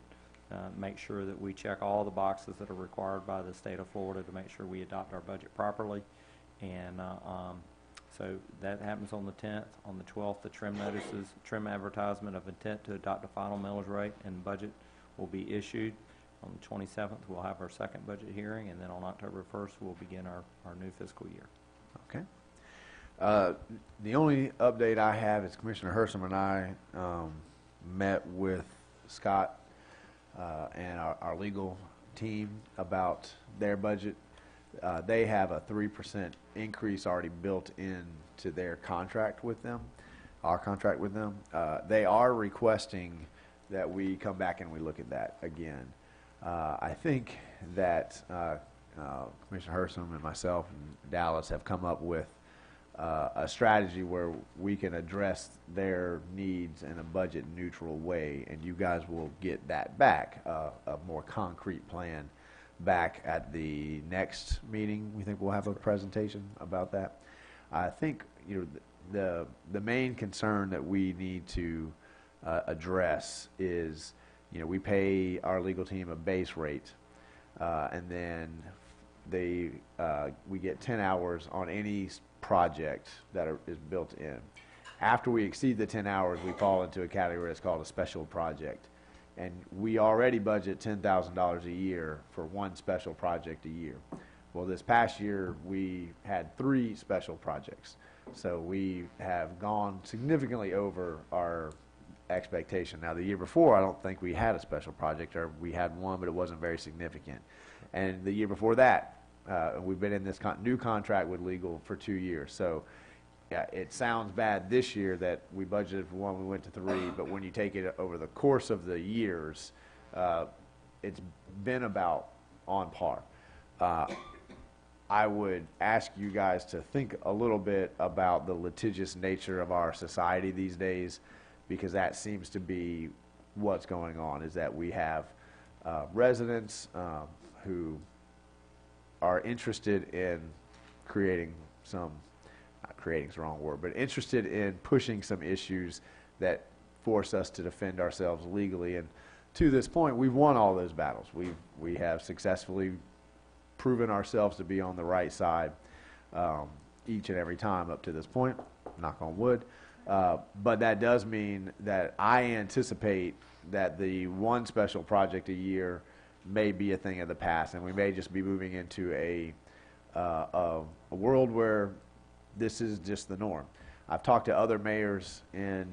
Make sure that we check all the boxes that are required by the state of Florida to make sure we adopt our budget properly. And so that happens on the 10th. On the 12th, the trim advertisement of intent to adopt a final millage rate and budget will be issued. On the 27th, we'll have our second budget hearing, and then on October 1st, we'll begin our new fiscal year. Okay. The only update I have is Commissioner Hersum and I met with Scott and our legal team about their budget. They have a 3% increase already built into their contract with them, our contract with them. They are requesting that we come back and we look at that again. I think that Commissioner Hersom and myself and Dallas have come up with a strategy where we can address their needs in a budget neutral way, and you guys will get that back, a more concrete plan back at the next meeting. We think we'll have a presentation about that. I think, you know, the main concern that we need to address is, you know, we pay our legal team a base rate, and then we get 10 hours on any project that is built in. After we exceed the 10 hours, we fall into a category that's called a special project. And we already budget $10,000 a year for one special project a year. Well, this past year, we had 3 special projects. So we have gone significantly over our expectation. Now, the year before, I don't think we had a special project, or we had one, but it wasn't very significant. And the year before that, we've been in this new contract with legal for 2 years. So yeah, it sounds bad this year that we budgeted for 1, we went to 3, but when you take it over the course of the years, it's been about on par. I would ask you guys to think a little bit about the litigious nature of our society these days, because that seems to be what's going on, is that we have residents who are interested in creating some, not creating is the wrong word, but interested in pushing some issues that force us to defend ourselves legally. And to this point, we've won all those battles. We have successfully proven ourselves to be on the right side each and every time up to this point, knock on wood. But that does mean that I anticipate that the one special project a year may be a thing of the past, and we may just be moving into a world where this is just the norm. I've talked to other mayors in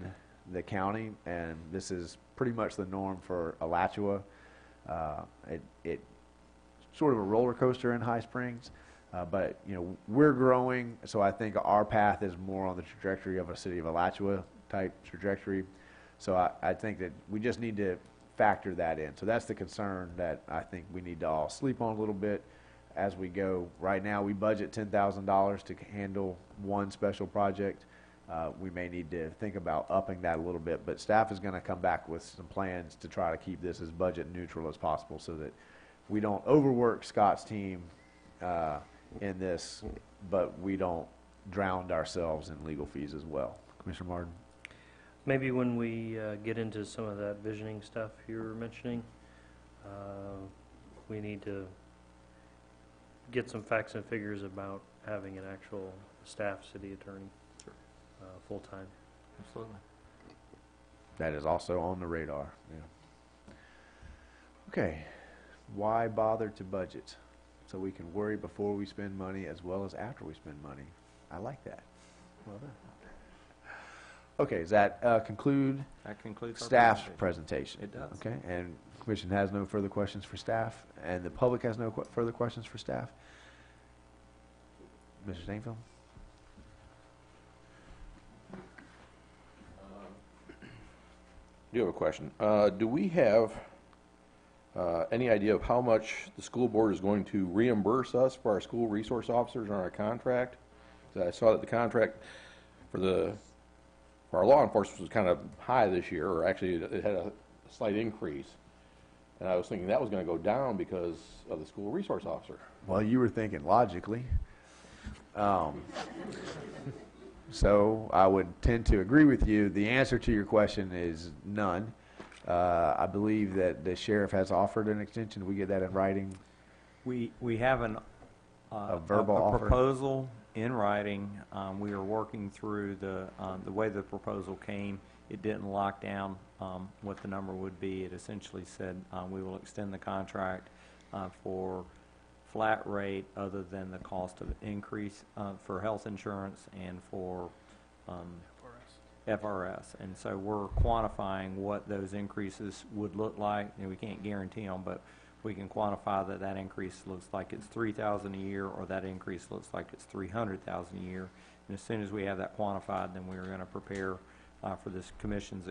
the county, and this is pretty much the norm for Alachua. It's sort of a roller coaster in High Springs, but you know, we're growing, so I think our path is more on the trajectory of a city of Alachua type trajectory. So I think that we just need to factor that in. So that's the concern that I think we need to all sleep on a little bit as we go. Right now, we budget $10,000 to handle one special project. We may need to think about upping that a little bit, but staff is going to come back with some plans to try to keep this as budget neutral as possible so that we don't overwork Scott's team in this, but we don't drown ourselves in legal fees as well. Commissioner Martin? Maybe when we get into some of that visioning stuff you were mentioning, we need to get some facts and figures about having an actual staff city attorney, full-time. Absolutely. That is also on the radar. Yeah. Okay. Why bother to budget? So we can worry before we spend money as well as after we spend money. I like that. Well done. Okay, does that conclude That concludes our staff's presentation? It does. Okay, and Commission has no further questions for staff, and the public has no further questions for staff? Mr. Stainfield? Do have a question. Do we have any idea of how much the school board is going to reimburse us for our school resource officers on our contract? I saw that the contract for our law enforcement was kind of high this year, or actually it had a slight increase. And I was thinking that was going to go down because of the school resource officer. Well, you were thinking logically. So I would tend to agree with you. The answer to your question is none. I believe that the sheriff has offered an extension. Did we get that in writing? We have A verbal offer? proposal in writing. We are working through the way the proposal came. It didn't lock down what the number would be. It essentially said we will extend the contract for flat rate other than the cost of increase for health insurance and for FRS. And so we're quantifying what those increases would look like. And we can't guarantee them, but we can quantify that that increase looks like it's 3,000 a year, or that increase looks like it's 300,000 a year. And as soon as we have that quantified, then we're going to prepare for this commission's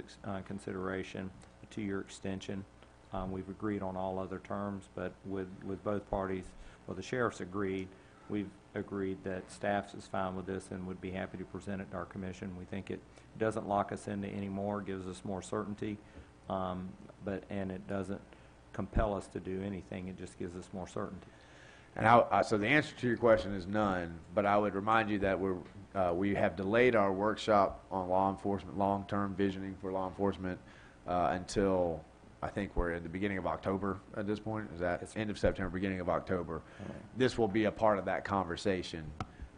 consideration, a 2-year extension. We've agreed on all other terms, but with both parties, well, the sheriff's agreed. We've agreed that staff is fine with this and would be happy to present it to our commission. We think it doesn't lock us into any more, gives us more certainty, and it doesn't compel us to do anything. It just gives us more certainty. And so the answer to your question is none, but I would remind you that we have delayed our workshop on law enforcement, long-term visioning for law enforcement, until I think we're in the beginning of October at this point. Is that end of September, beginning of October? This will be a part of that conversation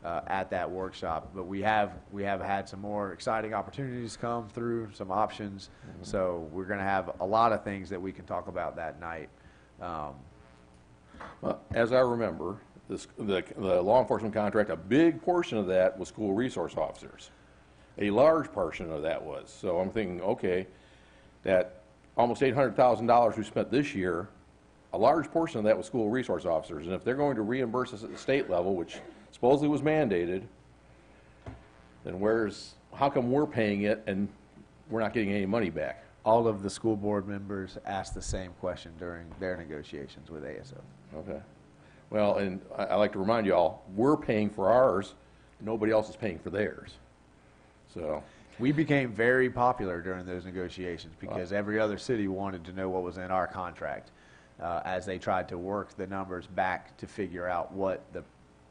at that workshop. But we have had some more exciting opportunities come through, some options. So we're going to have a lot of things that we can talk about that night. Well, as I remember, the law enforcement contract, a big portion of that was school resource officers. A large portion of that was. So I'm thinking, okay, that almost $800,000 we spent this year, a large portion of that was school resource officers. And if they're going to reimburse us at the state level, which supposedly was mandated, then how come we're paying it and we're not getting any money back? All of the school board members asked the same question during their negotiations with ASO. Okay. Well, and I like to remind you all, we're paying for ours, nobody else is paying for theirs. So we became very popular during those negotiations because every other city wanted to know what was in our contract as they tried to work the numbers back to figure out what the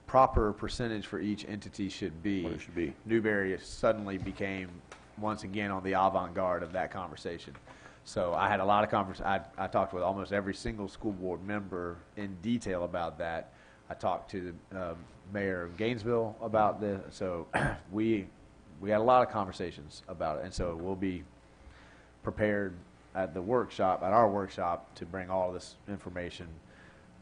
proper percentage for each entity should be. What it should be. Newberry suddenly became, once again, on the avant-garde of that conversation. So I had a lot of I talked with almost every single school board member in detail about that. I talked to the mayor of Gainesville about this. So we had a lot of conversations about it, and so we'll be prepared at our workshop, to bring all this information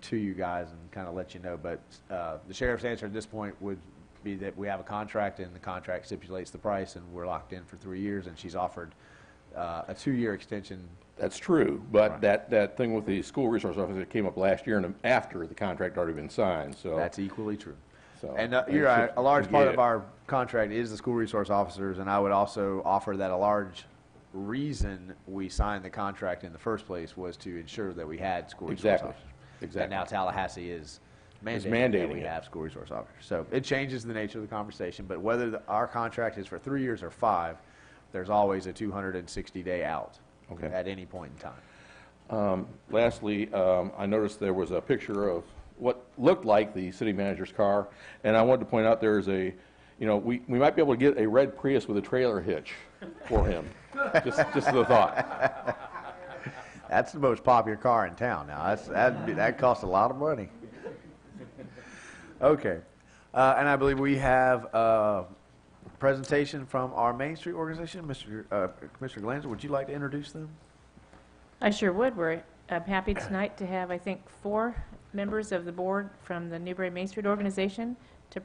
to you guys and kind of let you know. But the sheriff's answer at this point would be that we have a contract, and the contract stipulates the price, and we're locked in for 3 years, and she's offered a 2-year extension. That's true, but Right. that thing with the school resource officer came up last year and after the contract had already been signed, so. That's equally true. So, And you're right, a large part of it. our contract is the school resource officers, and I would also offer that a large reason we signed the contract in the first place was to ensure that we had school resource Exactly. officers. Exactly. And now Tallahassee is mandating that mandating we it. have school resource officers. So it changes the nature of the conversation, but whether our contract is for 3 years or 5, there's always a 260-day out Okay. at any point in time. Lastly, I noticed there was a picture of what looked like the city manager's car, and I wanted to point out there's we might be able to get a red Prius with a trailer hitch for him. just the thought. That's the most popular car in town now. That costs a lot of money. Okay. And I believe we have a presentation from our Main Street organization. Commissioner Glanzer, would you like to introduce them? I sure would. I'm happy tonight to have, I think, 4 members of the board from the Newberry Main Street organization to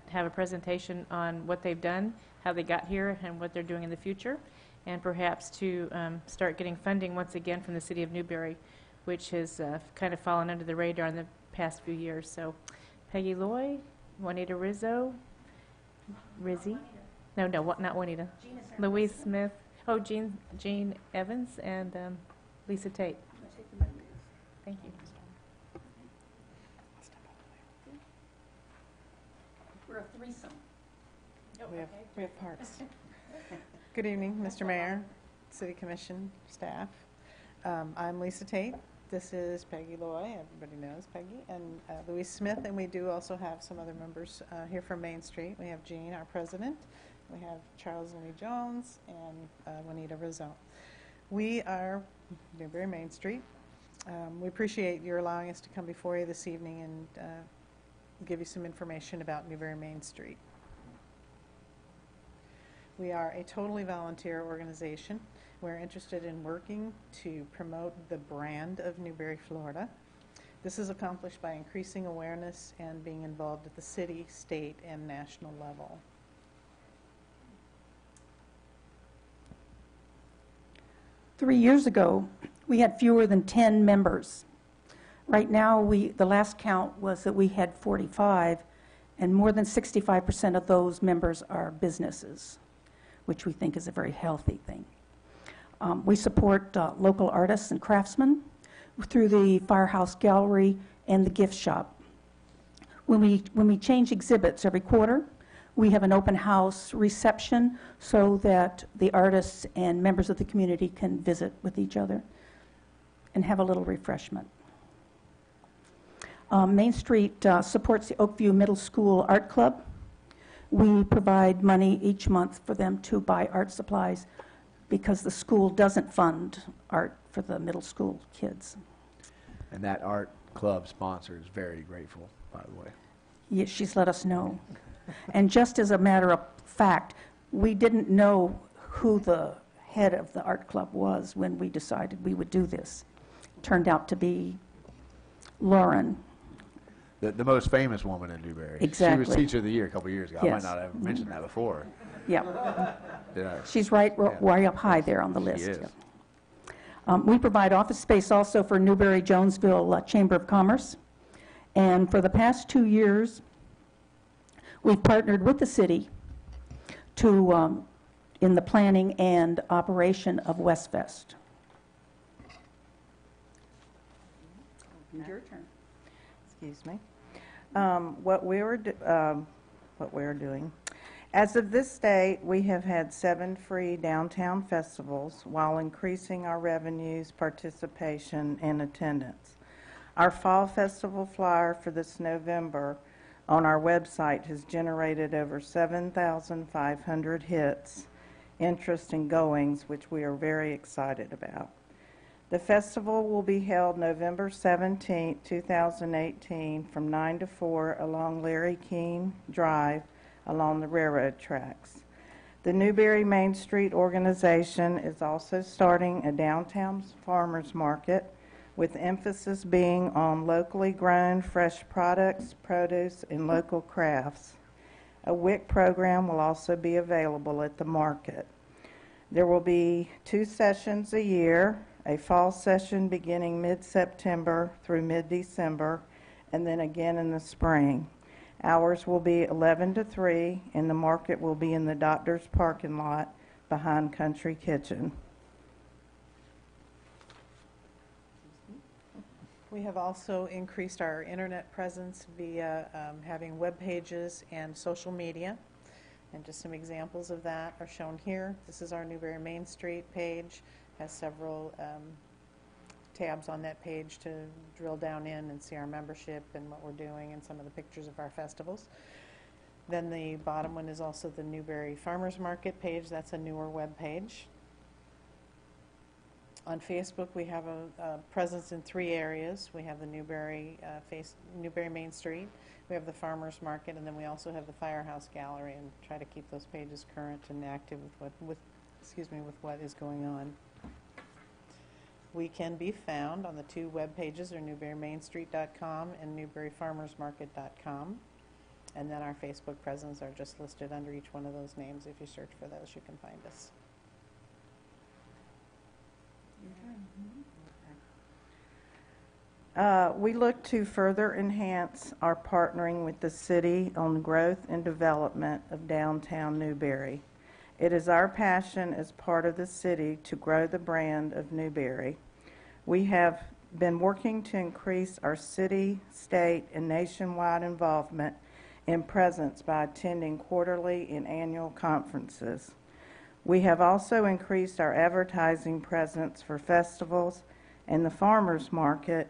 have a presentation on what they've done, how they got here, and what they're doing in the future, and perhaps to start getting funding once again from the city of Newberry, which has kind of fallen under the radar in the past few years. So Peggy Loy, Juanita Rizzo, Rizzy, no, not Juanita, Louise Smith, Jean Evans, and Lisa Tate. Thank you. We're a threesome. We have parts. Good evening, Mr. Mayor, City Commission, staff. I'm Lisa Tate. This is Peggy Loy. Everybody knows Peggy, and Louise Smith, and we do also have some other members here from Main Street. We have Jean, our president. We have Charles Lee Jones and Juanita Rizzo. We are Newberry Main Street. We appreciate your allowing us to come before you this evening and give you some information about Newberry Main Street. We are a totally volunteer organization. We're interested in working to promote the brand of Newberry, Florida. This is accomplished by increasing awareness and being involved at the city, state, and national level. "3 years ago, we had fewer than 10 members. Right now, the last count was that we had 45, and more than 65% of those members are businesses, which we think is a very healthy thing. We support local artists and craftsmen through the Firehouse Gallery and the gift shop. When we change exhibits every quarter, we have an open house reception so that the artists and members of the community can visit with each other and have a little refreshment. Main Street supports the Oakview Middle School Art Club. We provide money each month for them to buy art supplies because the school doesn't fund art for the middle school kids. And that art club sponsor is very grateful, by the way. Yeah, she's let us know. And just as a matter of fact, we didn't know who the head of the art club was when we decided we would do this. Turned out to be Lauren. The most famous woman in Newberry. Exactly. She was Teacher of the Year a couple years ago. Yes. I might not have mentioned that before. Yeah. Did I? She's way up high there on the list. She is. Yeah. We provide office space also for Newberry-Jonesville Chamber of Commerce. And for the past 2 years, we've partnered with the city to in the planning and operation of Westfest. Your turn. Excuse me. What we're doing. As of this date, we have had 7 free downtown festivals while increasing our revenues, participation, and attendance. Our fall festival flyer for this November on our website has generated over 7,500 hits, interest, and goings, which we are very excited about. The festival will be held November 17, 2018, from 9 to 4 along Larry Keene Drive along the railroad tracks. The Newberry Main Street organization is also starting a downtown farmers market with emphasis being on locally grown fresh products, produce, and local crafts. A WIC program will also be available at the market. There will be 2 sessions a year, a fall session beginning mid-September through mid-December, and then again in the spring. Hours will be 11 to 3, and the market will be in the doctor's parking lot behind Country Kitchen. We have also increased our internet presence via having web pages and social media. And just some examples of that are shown here. This is our Newberry Main Street page. Has several tabs on that page to drill down in and see our membership and what we're doing and some of the pictures of our festivals. Then the bottom one is also the Newberry Farmers Market page. That's a newer web page. On Facebook, we have a presence in 3 areas. We have the Newberry Main Street, we have the Farmers Market, and then we also have the Firehouse Gallery, and try to keep those pages current and active with what is going on. We can be found on the 2 web pages, or newberrymainstreet.com and newberryfarmersmarket.com. And then our Facebook presence are just listed under each one of those names. If you search for those, you can find us. We look to further enhance our partnering with the city on growth and development of downtown Newberry. It is our passion as part of the city to grow the brand of Newberry. We have been working to increase our city, state, and nationwide involvement and presence by attending quarterly and annual conferences. We have also increased our advertising presence for festivals and the farmers market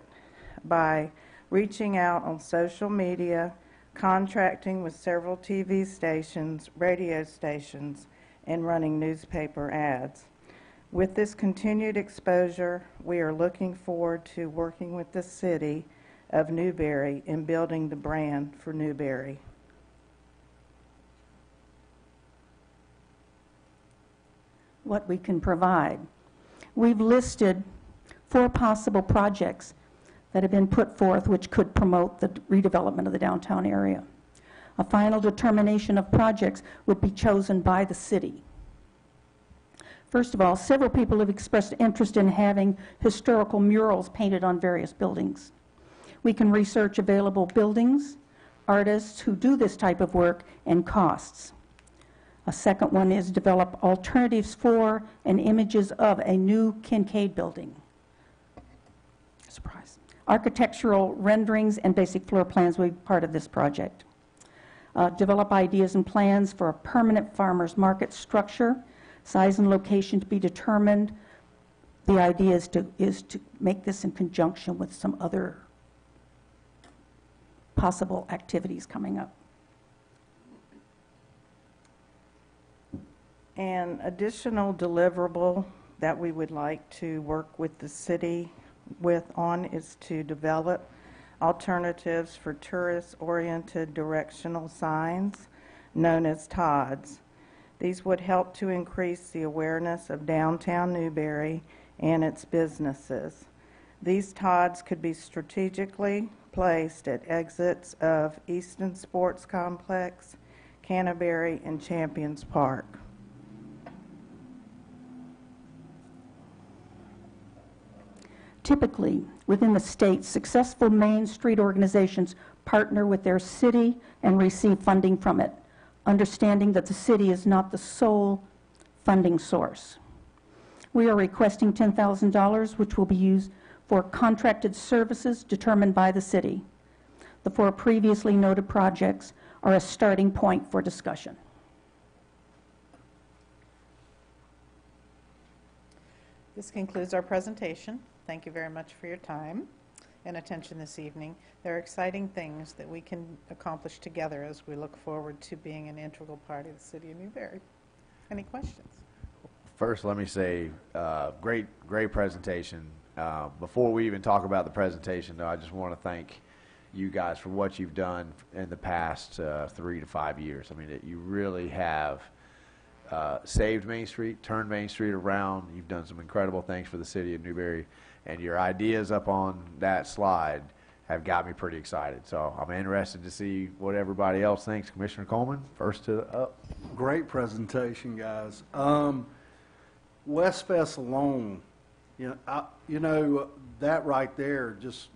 by reaching out on social media, contracting with several TV stations, radio stations, and running newspaper ads. With this continued exposure, we are looking forward to working with the city of Newberry in building the brand for Newberry. What we can provide. We've listed 4 possible projects that have been put forth which could promote the redevelopment of the downtown area. A final determination of projects would be chosen by the city. First of all, several people have expressed interest in having historical murals painted on various buildings. We can research available buildings, artists who do this type of work, and costs. A second one is develop alternatives for and images of a new Kincaid building. Surprise. Architectural renderings and basic floor plans will be part of this project. Develop ideas and plans for a permanent farmers market structure, size and location to be determined. The idea is to make this in conjunction with some other possible activities coming up. An additional deliverable that we would like to work with the city on is to develop alternatives for tourist-oriented directional signs known as TODs. These would help to increase the awareness of downtown Newberry and its businesses. These TODs could be strategically placed at exits of Easton Sports Complex, Canterbury, and Champions Park. Typically, within the state, successful Main Street organizations partner with their city and receive funding from it, understanding that the city is not the sole funding source. We are requesting $10,000, which will be used for contracted services determined by the city. The 4 previously noted projects are a starting point for discussion. This concludes our presentation. Thank you very much for your time and attention this evening. There are exciting things that we can accomplish together as we look forward to being an integral part of the city of Newberry. Any questions? First, let me say, great presentation. Before we even talk about the presentation, though, I just want to thank you guys for what you've done in the past 3 to 5 years. I mean, you really have saved Main Street, turned Main Street around. You've done some incredible things for the city of Newberry, and your ideas up on that slide have got me pretty excited. So I'm interested to see what everybody else thinks. Commissioner Coleman, first to up. Great presentation, guys. West Fest alone, that right there, just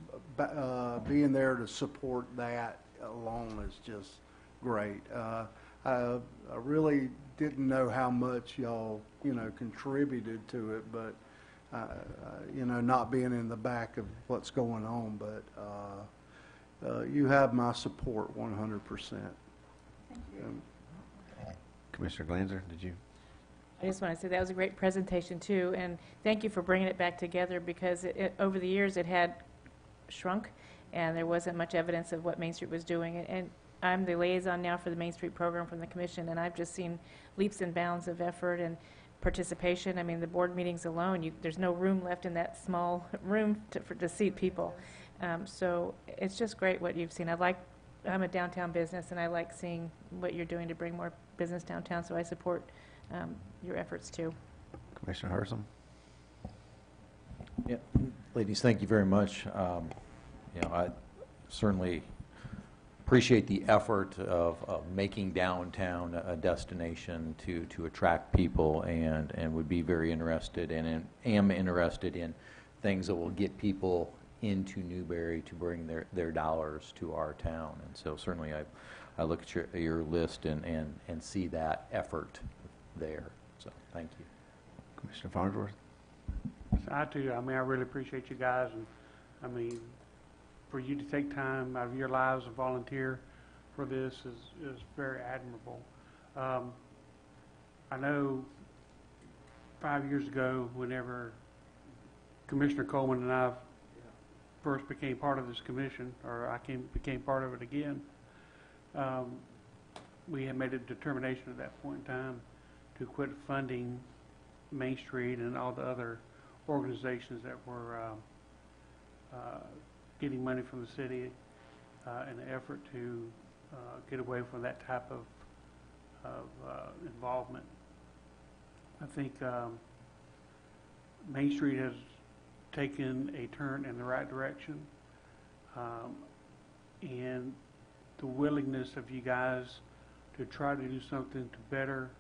being there to support that alone is just great. I really didn't know how much y'all, contributed to it, but, not being in the back of what's going on, but you have my support 100%. Thank you. Commissioner Glanzer, did you? I just want to say that was a great presentation too, and thank you for bringing it back together, because over the years it had shrunk and there wasn't much evidence of what Main Street was doing. And I'm the liaison now for the Main Street program from the commission, and I've just seen leaps and bounds of effort and participation. I mean, the board meetings alone, there's no room left in that small room to seat people. So it's just great what you've seen. I'm a downtown business, and I like seeing what you're doing to bring more business downtown, so I support your efforts too. Commissioner Hersom. Yeah, ladies, thank you very much. I certainly appreciate the effort of making downtown a destination to attract people, and would be very interested and am interested in things that will get people into Newberry to bring their dollars to our town. And so certainly I look at your list and see that effort there. So thank you. Commissioner Farnsworth. I too, I really appreciate you guys, and for you to take time out of your lives and volunteer for this is very admirable. I know 5 years ago, whenever Commissioner Coleman and I first became part of this commission, or I became part of it again, we had made a determination at that point in time to quit funding Main Street and all the other organizations that were getting money from the city in an effort to get away from that type of involvement. I think Main Street has taken a turn in the right direction, and the willingness of you guys to try to do something to better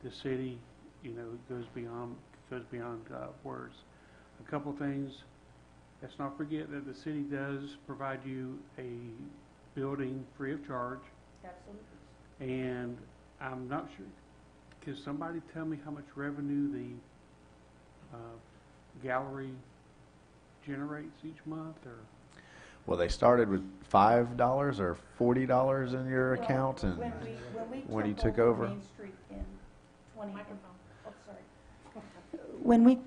the city, goes beyond words. A couple things. let's not forget that the city does provide you a building free of charge. Absolutely. And I'm not sure, can somebody tell me how much revenue the gallery generates each month, or? Well, they started with $5 or $40 in your account, and when you took over. Main Street in 20, oh, sorry.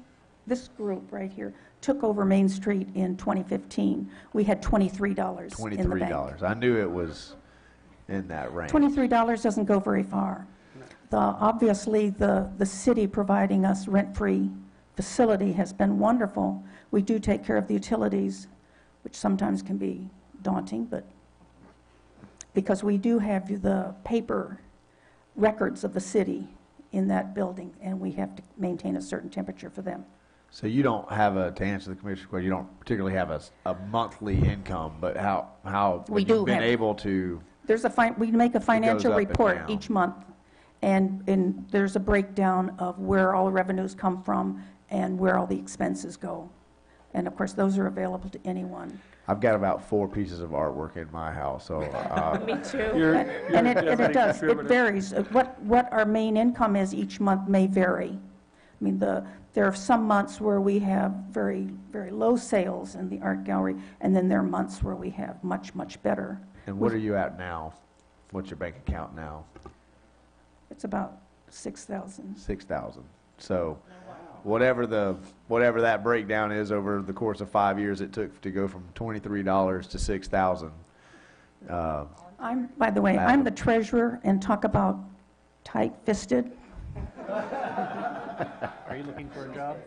This group right here took over Main Street in 2015, we had $23 in the bank. $23. I knew it was in that range. $23 doesn't go very far. Obviously, the city providing us rent-free facility has been wonderful. We do take care of the utilities, which sometimes can be daunting, but because we do have the paper records of the city in that building, and we have to maintain a certain temperature for them. So you don't have to answer the commissioner's question, you don't particularly have a monthly income, but how We you've do been have- able to, We make a financial up and report down. each month, and there's a breakdown of where all the revenues come from and where all the expenses go. And of course, those are available to anyone. I've got about 4 pieces of artwork in my house, so Me too. And it does, it varies. What our main income is each month may vary. I mean, there are some months where we have very, very low sales in the art gallery, and then there are months where we have much, much better. And what are you at now? What's your bank account now? It's about 6,000. 6,000. So whatever that breakdown is over the course of 5 years it took to go from $23 to 6,000. By the way, I'm the treasurer, and talk about tight-fisted. Are you looking for a job?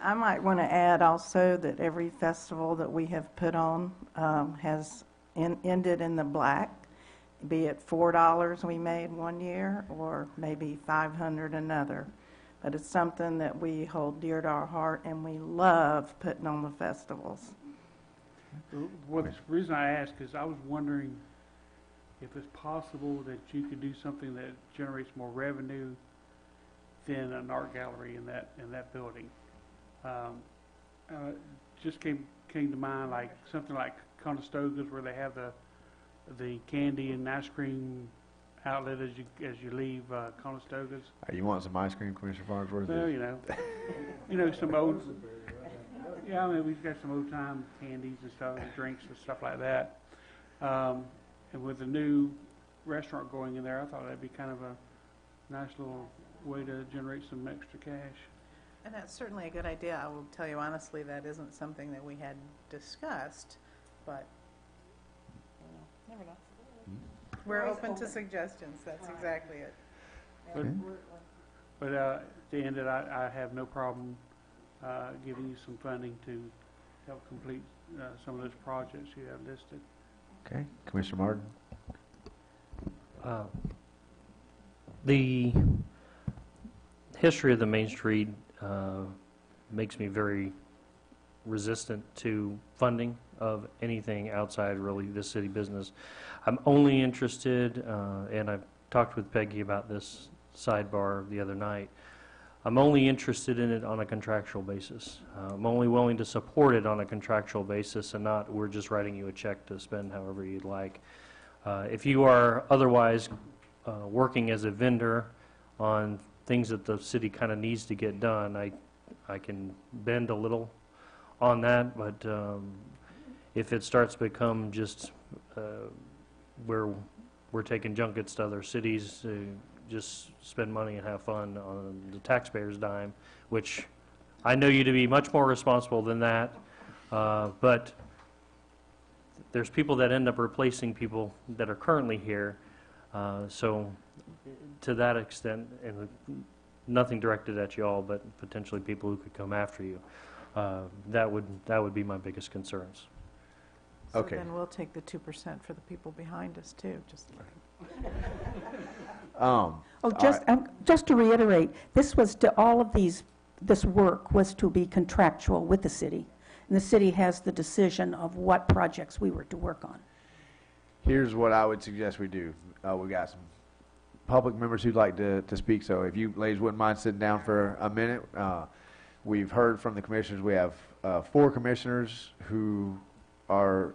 I might want to add also that every festival that we have put on has ended in the black, be it $4 we made one year or maybe $500 another. But it's something that we hold dear to our heart, and we love putting on the festivals. Well, the reason I ask is I was wondering if it's possible that you could do something that generates more revenue than an art gallery in that building. Just came to mind, like something like Conestoga's, where they have the candy and ice cream outlet as you leave Conestoga's. You want some ice cream, Commissioner Farnsworth? Well, some old. Yeah, I mean, we've got some old time candies and stuff, and drinks and stuff like that. And with the new restaurant going in there, I thought that'd be kind of a nice little way to generate some extra cash. And that's certainly a good idea. I will tell you honestly, that isn't something that we had discussed, but never know. We're open to suggestions. That's exactly it. But at the end of that, I have no problem giving you some funding to help complete some of those projects you have listed. Okay, Commissioner Martin. The history of the Main Street makes me very resistant to funding of anything outside really the city business. I'm only interested, and I've talked with Peggy about this sidebar the other night, I'm only interested in it on a contractual basis. I'm only willing to support it on a contractual basis and not we're just writing you a check to spend however you'd like. If you are otherwise working as a vendor on things that the city kind of needs to get done, I can bend a little on that, but if it starts to become just where we're taking junkets to other cities to just spend money and have fun on the taxpayer's dime, which I know you to be much more responsible than that, but there's people that end up replacing people that are currently here, so to that extent, and nothing directed at you all, but potentially people who could come after you, that would be my biggest concerns. So Okay. then we'll take the 2% for the people behind us too, just kidding. Just to reiterate, this work was to be contractual with the city, and the city has the decision of what projects we were to work on. Here's what I would suggest we do. We've got some public members who'd like to speak, so if you ladies wouldn't mind sitting down for a minute. We've heard from the commissioners. We have 4 commissioners who are,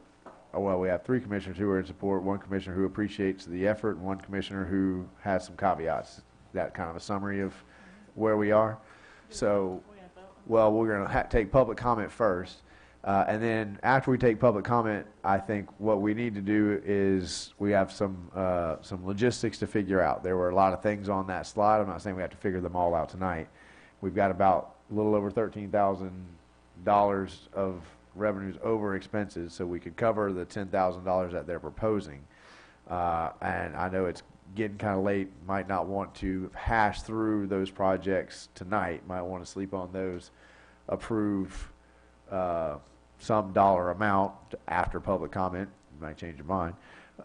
well, we have 3 commissioners who are in support, 1 commissioner who appreciates the effort, and 1 commissioner who has some caveats. That kind of a summary of where we are. So, well, we're going to take public comment first. And then after we take public comment, I think what we need to do is we have some logistics to figure out. There were a lot of things on that slide. I'm not saying we have to figure them all out tonight. We've got about a little over $13,000 of revenues over expenses, so we could cover the $10,000 that they're proposing. And I know it's getting kind of late, might not want to hash through those projects tonight, might want to sleep on those, approve some dollar amount after public comment. You might change your mind.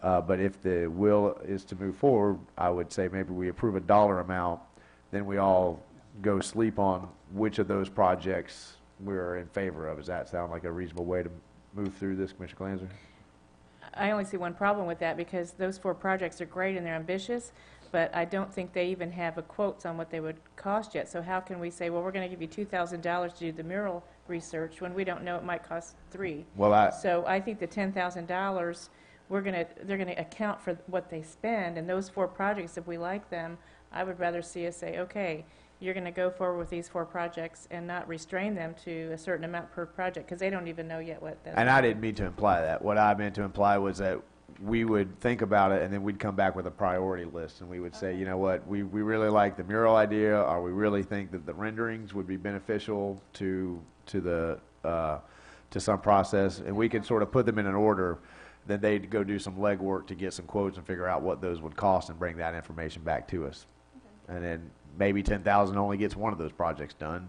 But if the will is to move forward, I would say maybe we approve a dollar amount, then we all go sleep on which of those projects we're in favor of. Does that sound like a reasonable way to move through this, Commissioner Glanzer? I only see one problem with that, because those 4 projects are great and they're ambitious, but I don't think they even have a quotes on what they would cost yet. So how can we say, well, we're going to give you $2,000 to do the mural research when we don't know it might cost $3? Well, so I think the $10,000, they're going to account for what they spend, and those 4 projects, if we like them, I would rather see us say, okay, you're going to go forward with these 4 projects and not restrain them to a certain amount per project, because they don't even know yet what that's. And I didn't mean to imply that. What I meant to imply was that we would think about it, and then we'd come back with a priority list, and we would say, you know what, we really like the mural idea, or we really think that the renderings would be beneficial to some process, and we could sort of put them in an order. Then they'd go do some legwork to get some quotes and figure out what those would cost and bring that information back to us. Okay. And then maybe 10,000 only gets one of those projects done.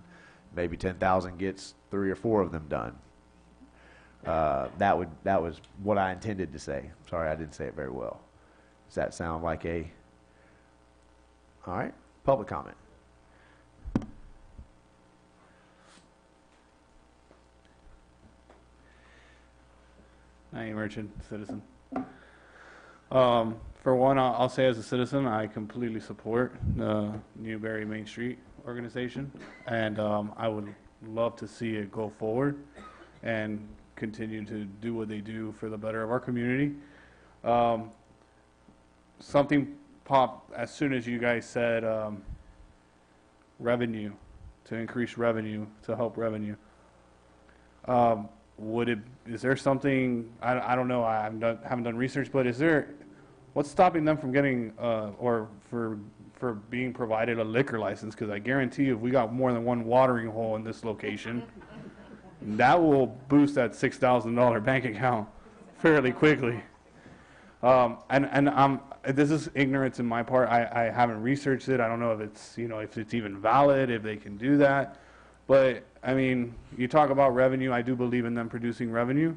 Maybe 10,000 gets 3 or 4 of them done. That was what I intended to say. Sorry, I didn't say it very well. Does that sound like a? All right, public comment. I am Richard, citizen. For one, I'll say as a citizen, I completely support the Newberry Main Street organization, and I would love to see it go forward and continue to do what they do for the better of our community. Something popped as soon as you guys said revenue, to increase revenue, to help revenue. Is there something, I don't know, I haven't done research, but what's stopping them from getting, or for being provided a liquor license? Because I guarantee you, if we got more than one watering hole in this location, that will boost that $6,000 bank account fairly quickly. And this is ignorance in my part. I haven't researched it. I don't know if it's, if it's even valid, if they can do that. But I mean, you talk about revenue. I do believe in them producing revenue.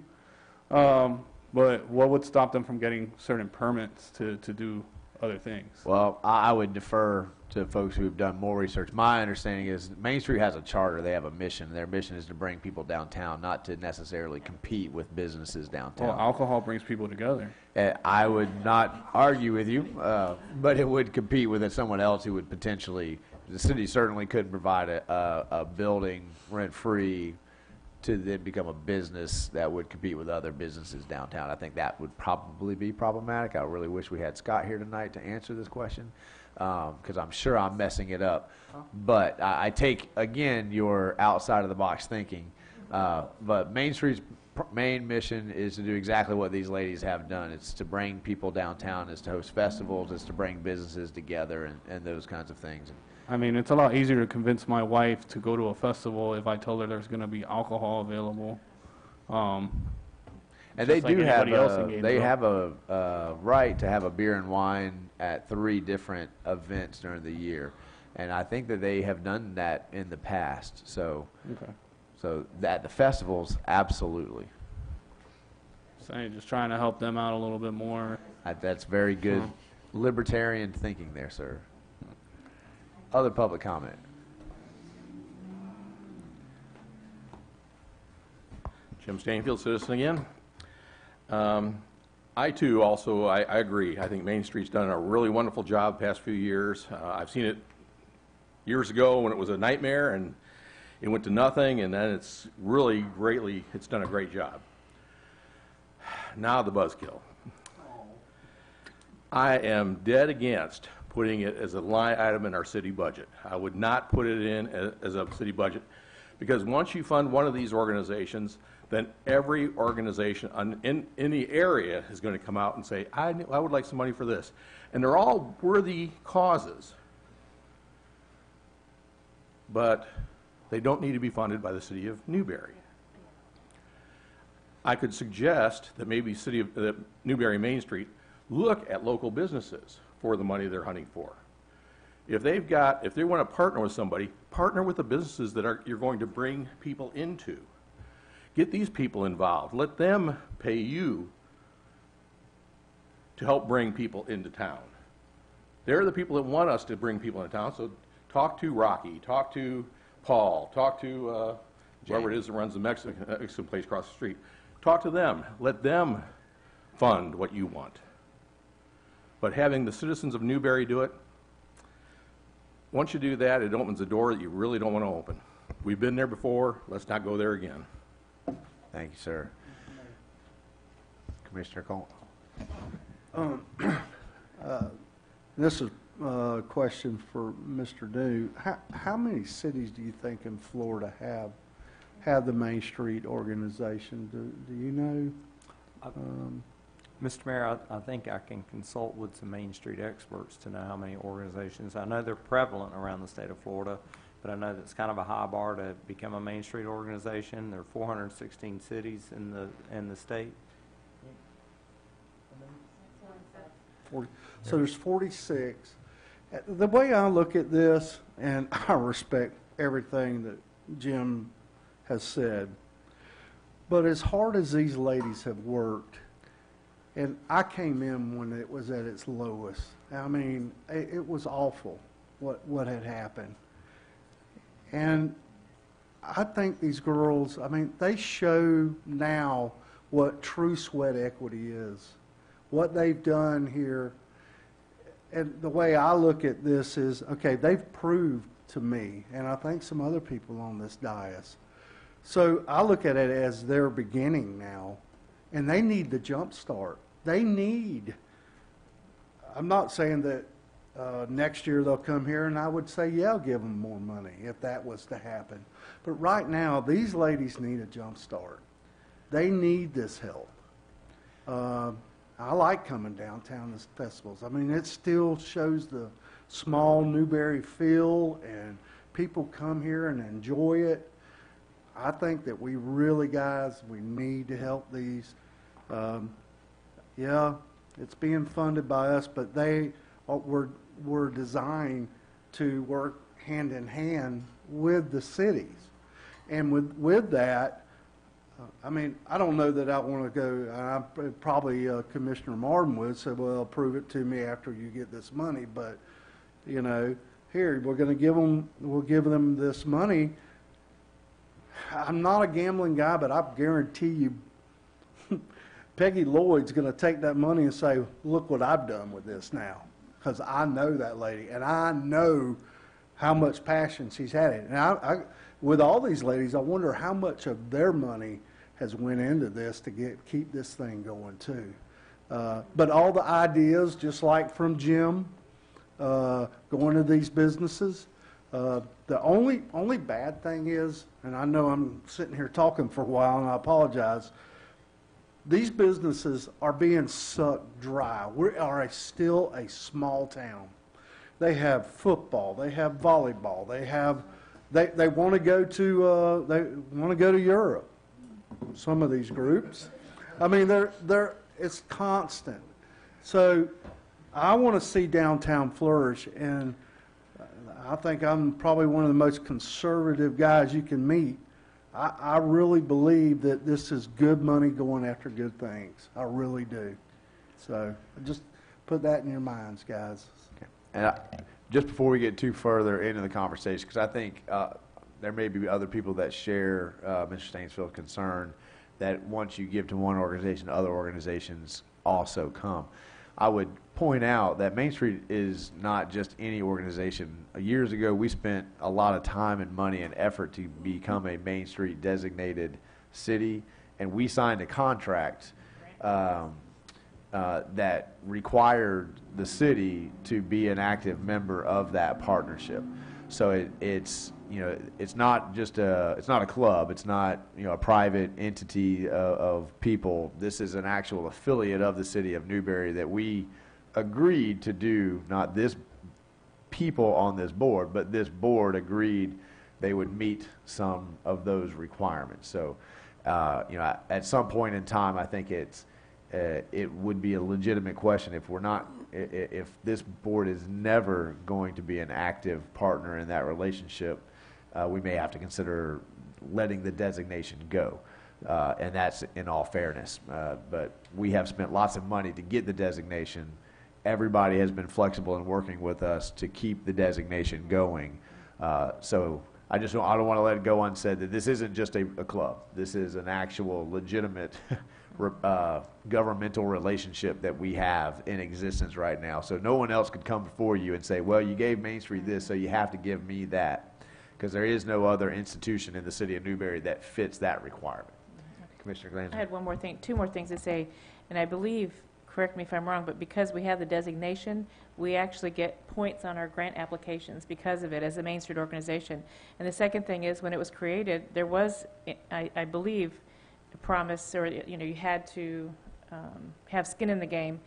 But what would stop them from getting certain permits to do other things? Well, I would defer to folks who have done more research. My understanding is Main Street has a charter. They have a mission. Their mission is to bring people downtown, not to necessarily compete with businesses downtown. Well, alcohol brings people together. I would not argue with you, but it would compete with someone else who would potentially. The city certainly couldn't provide a building rent-free to then become a business that would compete with other businesses downtown. I think that would probably be problematic. I really wish we had Scott here tonight to answer this question, because I'm sure I'm messing it up. But I take, again, your outside-of-the-box thinking. But Main Street's main mission is to do exactly what these ladies have done. It's to bring people downtown, it's to host festivals, it's to bring businesses together and those kinds of things. I mean, it's a lot easier to convince my wife to go to a festival if I told her there's going to be alcohol available. And they do have a right to have a beer and wine at 3 different events during the year, and I think that they have done that in the past. So, okay. So that the festivals, absolutely. So just trying to help them out a little bit more. That's very good libertarian thinking there, sir. Other public comment. Jim Stanfield, citizen again. I too also, I agree. I think Main Street's done a really wonderful job the past few years. I've seen it years ago when it was a nightmare, and It went to nothing, and then it's really it's done a great job. Now the buzzkill. I am dead against putting it as a line item in our city budget. I would not put it in as a city budget, because once you fund one of these organizations, then every organization in the area is going to come out and say, I would like some money for this. And they're all worthy causes, but they don't need to be funded by the city of Newberry. I could suggest that maybe Newberry Main Street look at local businesses for the money they're hunting for. If they want to partner with somebody, partner with the businesses that you're going to bring people into. Get these people involved. Let them pay you to help bring people into town. They're the people that want us to bring people into town, so talk to Rocky, talk to Paul, talk to whoever it is that runs the Mexican place across the street. Talk to them. Let them fund what you want. But having the citizens of Newberry do it, once you do that, it opens a door that you really don't want to open. We've been there before. Let's not go there again. Thank you, sir. Commissioner Coleman. This is a question for Mr. Dew. How many cities do you think in Florida have the Main Street organization? Do you know? Mr. Mayor, I think I can consult with some Main Street experts to know how many organizations. I know they're prevalent around the state of Florida, but I know that's kind of a high bar to become a Main Street organization. There are 416 cities in the state. So there's 46. The way I look at this, and I respect everything that Jim has said, but as hard as these ladies have worked, and I came in when it was at its lowest. I mean, it was awful what had happened. And I think these girls, I mean, they show now what true sweat equity is, what they've done here. And the way I look at this is, okay, they've proved to me, and I think some other people on this dais. So I look at it as their beginning now, and they need the jump start. They need, I'm not saying that next year they'll come here, and I would say, yeah, I'll give them more money if that was to happen. But right now, these ladies need a jump start. They need this help. I like coming downtown to festivals. I mean, it still shows the small Newberry feel, and people come here and enjoy it. I think that we really, guys, we need to help these. Yeah, it's being funded by us, but they were designed to work hand in hand with the cities. And with that, I mean, I don't know that I want to go, probably Commissioner Martin would say, well, prove it to me after you get this money. But, you know, here, we'll give them this money. I'm not a gambling guy, but I guarantee you Peggy Lloyd's going to take that money and say, look what I've done with this now. Because I know that lady, and I know how much passion she's had it. And with all these ladies, I wonder how much of their money has went into this to keep this thing going too. But all the ideas, just like from Jim, going to these businesses, the only bad thing is, and I know I'm sitting here talking for a while, and I apologize, these businesses are being sucked dry. We are still a small town. They have football, they have volleyball, they want to go to Europe. Some of these groups, I mean, it's constant. So I want to see downtown flourish, and I think I'm probably one of the most conservative guys you can meet. I really believe that this is good money going after good things. I really do. So just put that in your minds, guys. Okay. And just before we get too further into the conversation, because I think there may be other people that share Mr. Stainsfield's concern that once you give to one organization, other organizations also come. I would point out that Main Street is not just any organization. Years ago, we spent a lot of time and money and effort to become a Main Street designated city, and we signed a contract that required the city to be an active member of that partnership. So it's not just it's not a club. It's not a private entity of people. This is an actual affiliate of the city of Newberry that we agreed to do. Not this people on this board, but this board agreed they would meet some of those requirements. So at some point in time, I think it would be a legitimate question if this board is never going to be an active partner in that relationship. We may have to consider letting the designation go, and that's in all fairness. But we have spent lots of money to get the designation. Everybody has been flexible in working with us to keep the designation going. So I don't want to let it go unsaid that this isn't just a club. This is an actual legitimate governmental relationship that we have in existence right now. So no one else could come before you and say, well, you gave Main Street this, so you have to give me that. Because there is no other institution in the city of Newberry that fits that requirement. Commissioner Glanzer. I had two more things to say, and I believe, correct me if I'm wrong, but because we have the designation, we actually get points on our grant applications because of it as a Main Street organization. And the second thing is, when it was created, there was, I believe, a promise, or you had to have skin in the game.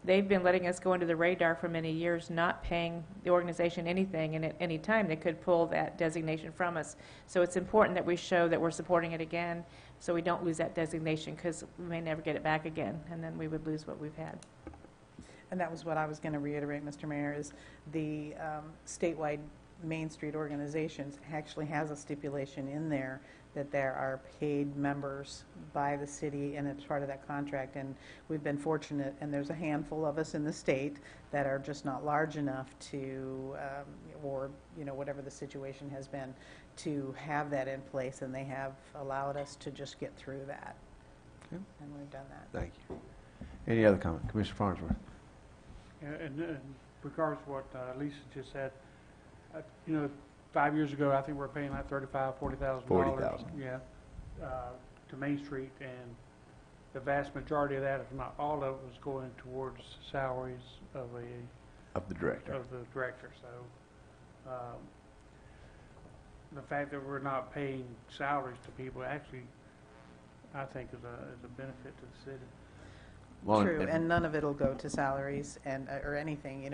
They've been letting us go under the radar for many years, not paying the organization anything, and at any time they could pull that designation from us. So it's important that we show that we're supporting it again, so we don't lose that designation, because we may never get it back again, and then we would lose what we've had. And that was what I was going to reiterate, Mr. Mayor, is the statewide Main Street organizations actually has a stipulation in there that there are paid members by the city, and it's part of that contract. And we've been fortunate, and there's a handful of us in the state that are just not large enough to, or whatever the situation has been, to have that in place, and they have allowed us to just get through that. Okay. And we've done that. Thank you. Any other comment? Commissioner Farnsworth. Yeah, and in regards to what Lisa just said, 5 years ago, I think we were paying like $35,000, $40,000. $40,000. Yeah, to Main Street, and the vast majority of that, if not all of it, was going towards salaries of the director. So the fact that we're not paying salaries to people actually, I think, is a benefit to the city. Well, True, and none of it'll go to salaries and or anything.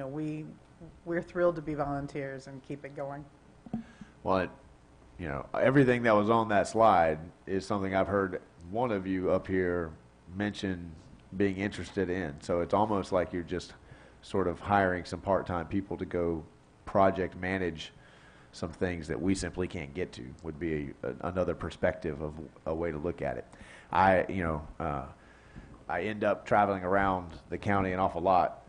We're thrilled to be volunteers and keep it going. Well, everything that was on that slide is something I've heard one of you up here mention being interested in. So it's almost like you're just sort of hiring some part-time people to go project manage some things that we simply can't get to, would be another perspective of a way to look at it. I end up traveling around the county an awful lot,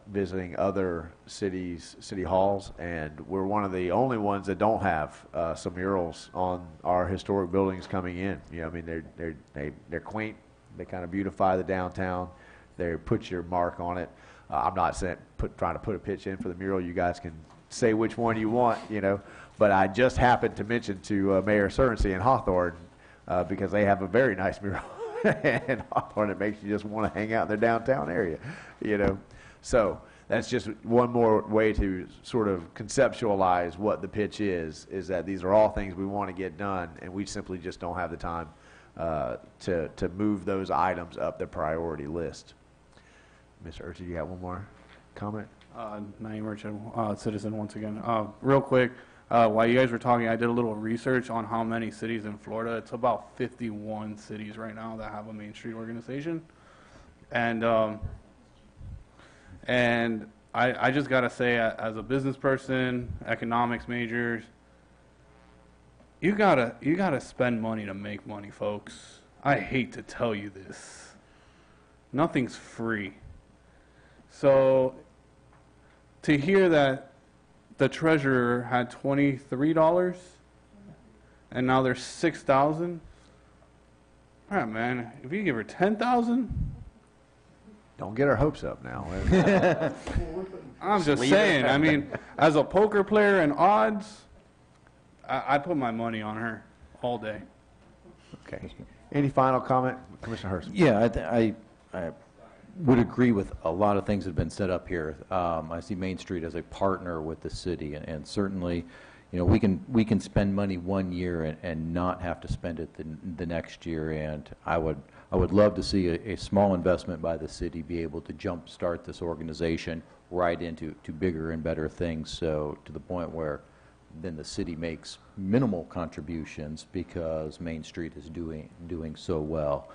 visiting other city halls, and we're one of the only ones that don't have some murals on our historic buildings coming in. They're quaint. They kind of beautify the downtown. They put your mark on it. I'm not trying to put a pitch in for the mural. You guys can say which one you want, But I just happened to mention to Mayor Surrency and Hawthorne because they have a very nice mural. And Hawthorne, it makes you just want to hang out in their downtown area, So that's just one more way to sort of conceptualize what the pitch is that these are all things we want to get done, and we simply just don't have the time to move those items up the priority list. Mr. Urchin, you got one more comment? Naeem Urchin, citizen once again. Real quick. While you guys were talking, I did a little research on how many cities in Florida. It's about 51 cities right now that have a Main Street organization. And I just got to say, as a business person, economics majors, you gotta spend money to make money, folks. I hate to tell you this. Nothing's free. So to hear that the treasurer had $23, and now there's $6,000. All right, man. If you give her $10,000, Don't get our hopes up now. I'm just saying, I mean, as a poker player and odds, I'd put my money on her all day. Okay. Any final comment, Commissioner Hurst? Yeah, I would agree with a lot of things that have been set up here. I see Main Street as a partner with the city, and certainly, you know, we can spend money one year and not have to spend it the next year. And I would love to see a small investment by the city be able to jumpstart this organization right into bigger and better things. So to the point where then the city makes minimal contributions because Main Street is doing so well.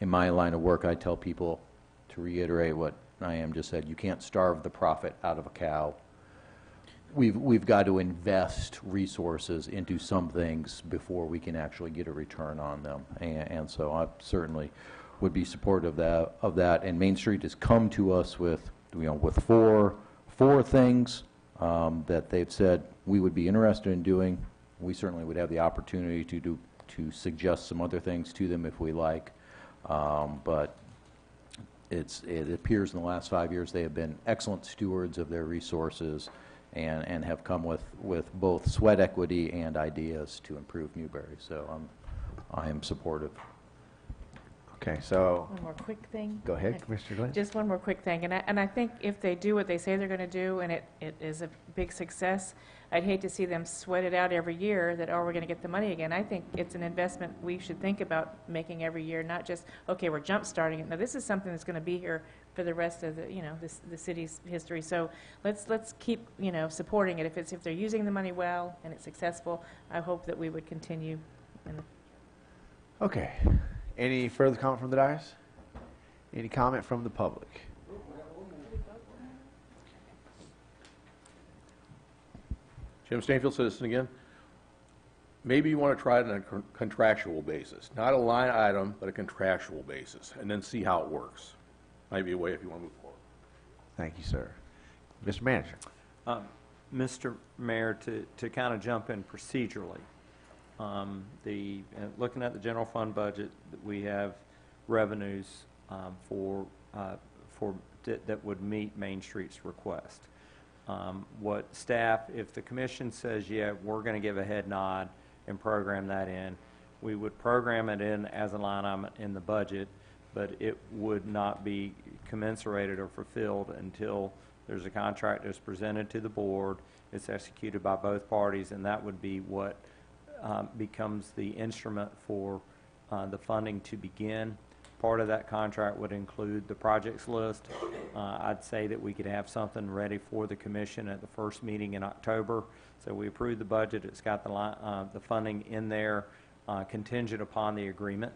In my line of work, I tell people, to reiterate what I just said, you can't starve the profit out of a cow. We've got to invest resources into some things before we can actually get a return on them, and so I certainly would be supportive of that. And Main Street has come to us with four things that they've said we would be interested in doing. We certainly would have the opportunity to suggest some other things to them if we like, but it appears in the last 5 years they have been excellent stewards of their resources and have come with both sweat equity and ideas to improve Newberry. So I am supportive. Okay, so One more quick thing. go ahead, Commissioner Glenn. Just one more quick thing, and I think if they do what they say they're going to do, and it is a big success, I'd hate to see them sweat it out every year that, oh, we're going to get the money again. I think it's an investment we should think about making every year, not just, okay, we're jump starting it. Now, this is something that's going to be here for the rest of the city's history. So let's keep, supporting it. If they're using the money well and it's successful, I hope that we would continue. Okay. Any further comment from the dais? Any comment from the public? Jim Stanfield, citizen again. Maybe you want to try it on a contractual basis, not a line item, but a contractual basis, and then see how it works. Might be a way if you want to move forward. Thank you, sir. Mr. Manager. Mr. Mayor, to kind of jump in procedurally, looking at the general fund budget, we have revenues that would meet Main Street's request. What staff, if the commission says, yeah, we're going to give a head nod and program that in, we would program it in as a line item in the budget, but it would not be commensurated or fulfilled until there's a contract that's presented to the board, it's executed by both parties, and that would be what becomes the instrument for the funding to begin. Part of that contract would include the projects list. I'd say that we could have something ready for the commission at the first meeting in October. So we approve the budget. It's got the funding in there contingent upon the agreement,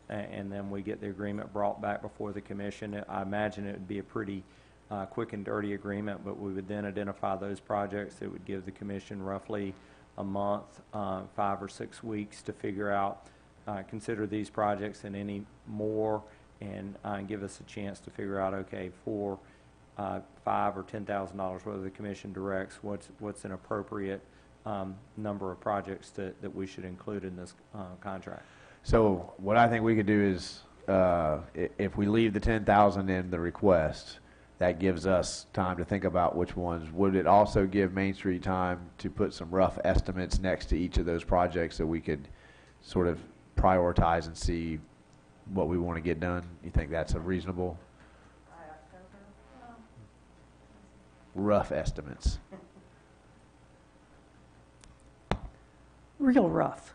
and then we get the agreement brought back before the commission. I imagine it would be a pretty quick and dirty agreement, but we would then identify those projects that would give the commission roughly a month, 5 or 6 weeks to figure out, consider these projects and any more, and give us a chance to figure out, okay, for $5,000 or $10,000, whether the commission directs what's an appropriate number of projects that we should include in this contract. So what I think we could do is, if we leave the 10,000 in the request, that gives us time to think about which ones. Would it also give Main Street time to put some rough estimates next to each of those projects so we could sort of prioritize and see what we want to get done? You think that's a reasonable? Rough estimates. Real rough.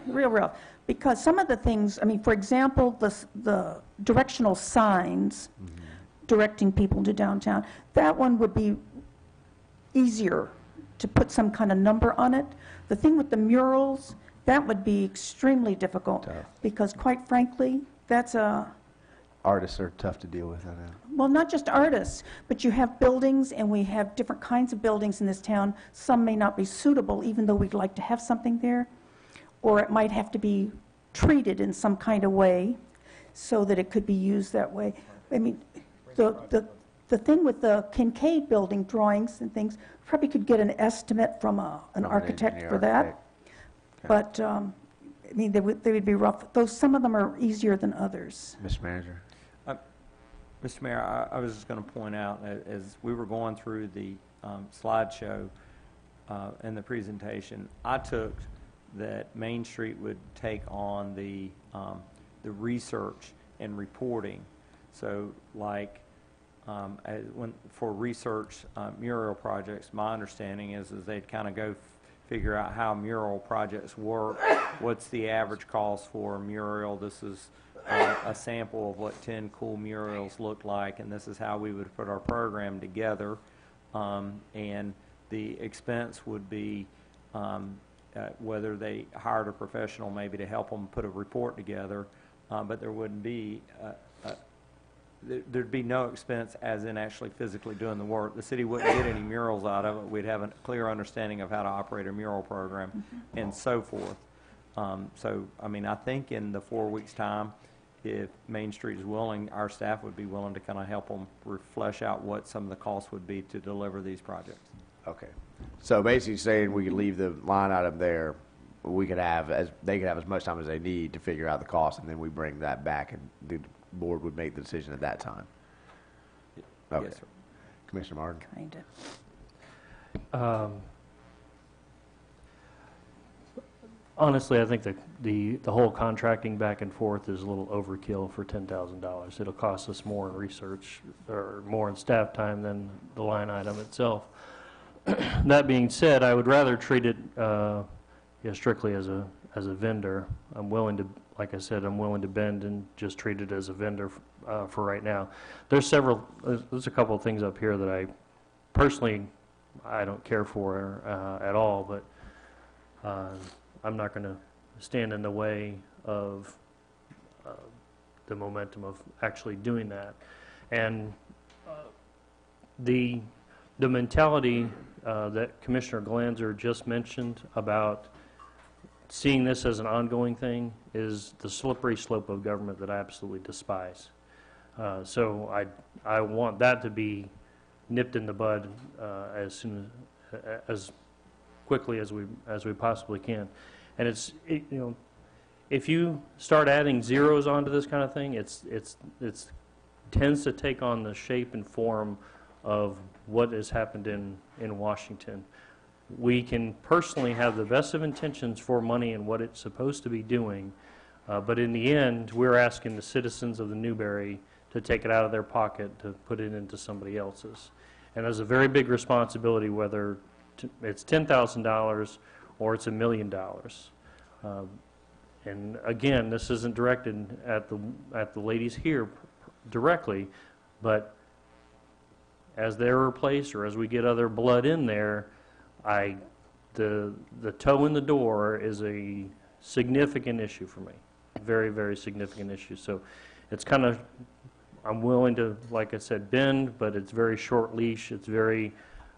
Real rough. Because some of the things, I mean, for example, the directional signs directing people to downtown, that one would be easier to put some kind of number on it. The thing with the murals, that would be extremely difficult. Tough. Because quite frankly, that's a... Artists are tough to deal with, I know. Well, not just artists, but you have buildings, and we have different kinds of buildings in this town. Some may not be suitable, even though we'd like to have something there. Or it might have to be treated in some kind of way so that it could be used that way. I mean, the thing with the Kincaid building drawings and things, probably could get an estimate from an architect for that. Okay. But, I mean, they would be rough. Some of them are easier than others. Mr. Manager. Mr. Mayor, I was just going to point out, as we were going through the slideshow and the presentation, I took that Main Street would take on the research and reporting. So like for research mural projects, my understanding is they'd kind of go figure out how mural projects work, what's the average cost for a mural. This is a sample of what 10 cool murals look like, and this is how we would put our program together. And the expense would be whether they hired a professional maybe to help them put a report together, but there wouldn't be there'd be no expense as in actually physically doing the work. The city wouldn't get any murals out of it. We'd have a clear understanding of how to operate a mural program and so forth. So, I mean, I think in the 4 weeks' time, if Main Street is willing, our staff would be willing to kind of help them flesh out what some of the costs would be to deliver these projects. Okay. So basically saying we could leave the line item there, they could have as much time as they need to figure out the cost, and then we bring that back and the board would make the decision at that time. Okay. Yes, sir. Commissioner Martin. Kind of. Honestly, I think the whole contracting back and forth is a little overkill for $10,000. It'll cost us more in research or more in staff time than the line item itself. That being said, I would rather treat it strictly as a vendor. I'm willing to, like I said, I'm willing to bend and just treat it as a vendor for right now. There's a couple of things up here that I personally don't care for at all, but I'm not going to stand in the way of the momentum of actually doing that. And the mentality that Commissioner Glanzer just mentioned about seeing this as an ongoing thing is the slippery slope of government that I absolutely despise. So I want that to be nipped in the bud as quickly as we possibly can. And if you start adding zeros onto this kind of thing, it tends to take on the shape and form of what has happened in Washington. We can personally have the best of intentions for money and what it's supposed to be doing, but in the end, we're asking the citizens of the Newberry to take it out of their pocket to put it into somebody else's. And there's a very big responsibility whether it's $10,000 or it's $1 million. And again, this isn't directed at the ladies here directly, but as they're replaced or as we get other blood in there, the toe in the door is a significant issue for me. Very, very significant issue. So it's kind of, I'm willing to, like I said, bend, but it's very short leash. It's very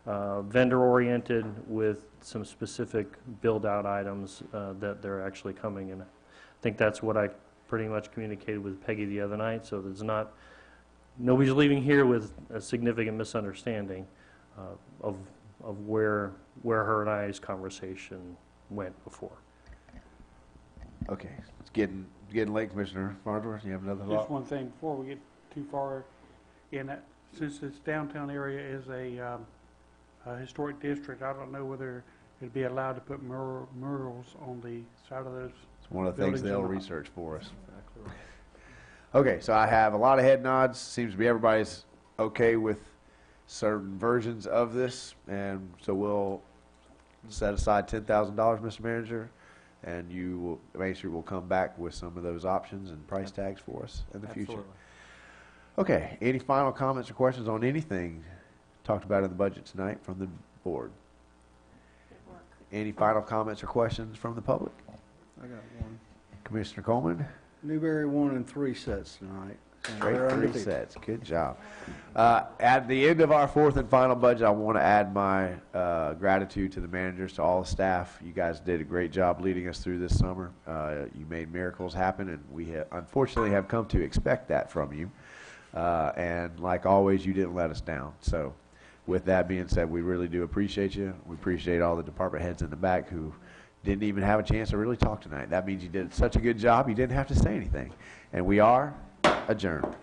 vendor-oriented with some specific build-out items that they're actually coming in. I think that's what I pretty much communicated with Peggy the other night, so there's nobody's leaving here with a significant misunderstanding of where her and I's conversation went before. Okay. It's getting late, Commissioner Farnsworth. You have another thought? Just one thing before we get too far in that, since this downtown area is a historic district, I don't know whether it'd be allowed to put murals on the side of those. It's one of the things buildings they'll or not. research for us. Okay, so I have a lot of head nods. Seems to be everybody's okay with certain versions of this, and so we'll set aside $10,000, Mr. Manager, and you will make sure we'll come back with some of those options and price tags for us in the future. Absolutely. Okay, any final comments or questions on anything talked about in the budget tonight from the board? Any final comments or questions from the public? I got one. Commissioner Coleman? Newberry won in 3 sets tonight. And Straight they're 3 undefeated. sets. Good job. At the end of our 4th and final budget, I want to add my gratitude to the managers, to all the staff. You guys did a great job leading us through this summer. You made miracles happen, and we unfortunately have come to expect that from you. And like always, you didn't let us down. So with that being said, we really do appreciate you. We appreciate all the department heads in the back who didn't even have a chance to really talk tonight. That means you did such a good job, you didn't have to say anything. And we are adjourned.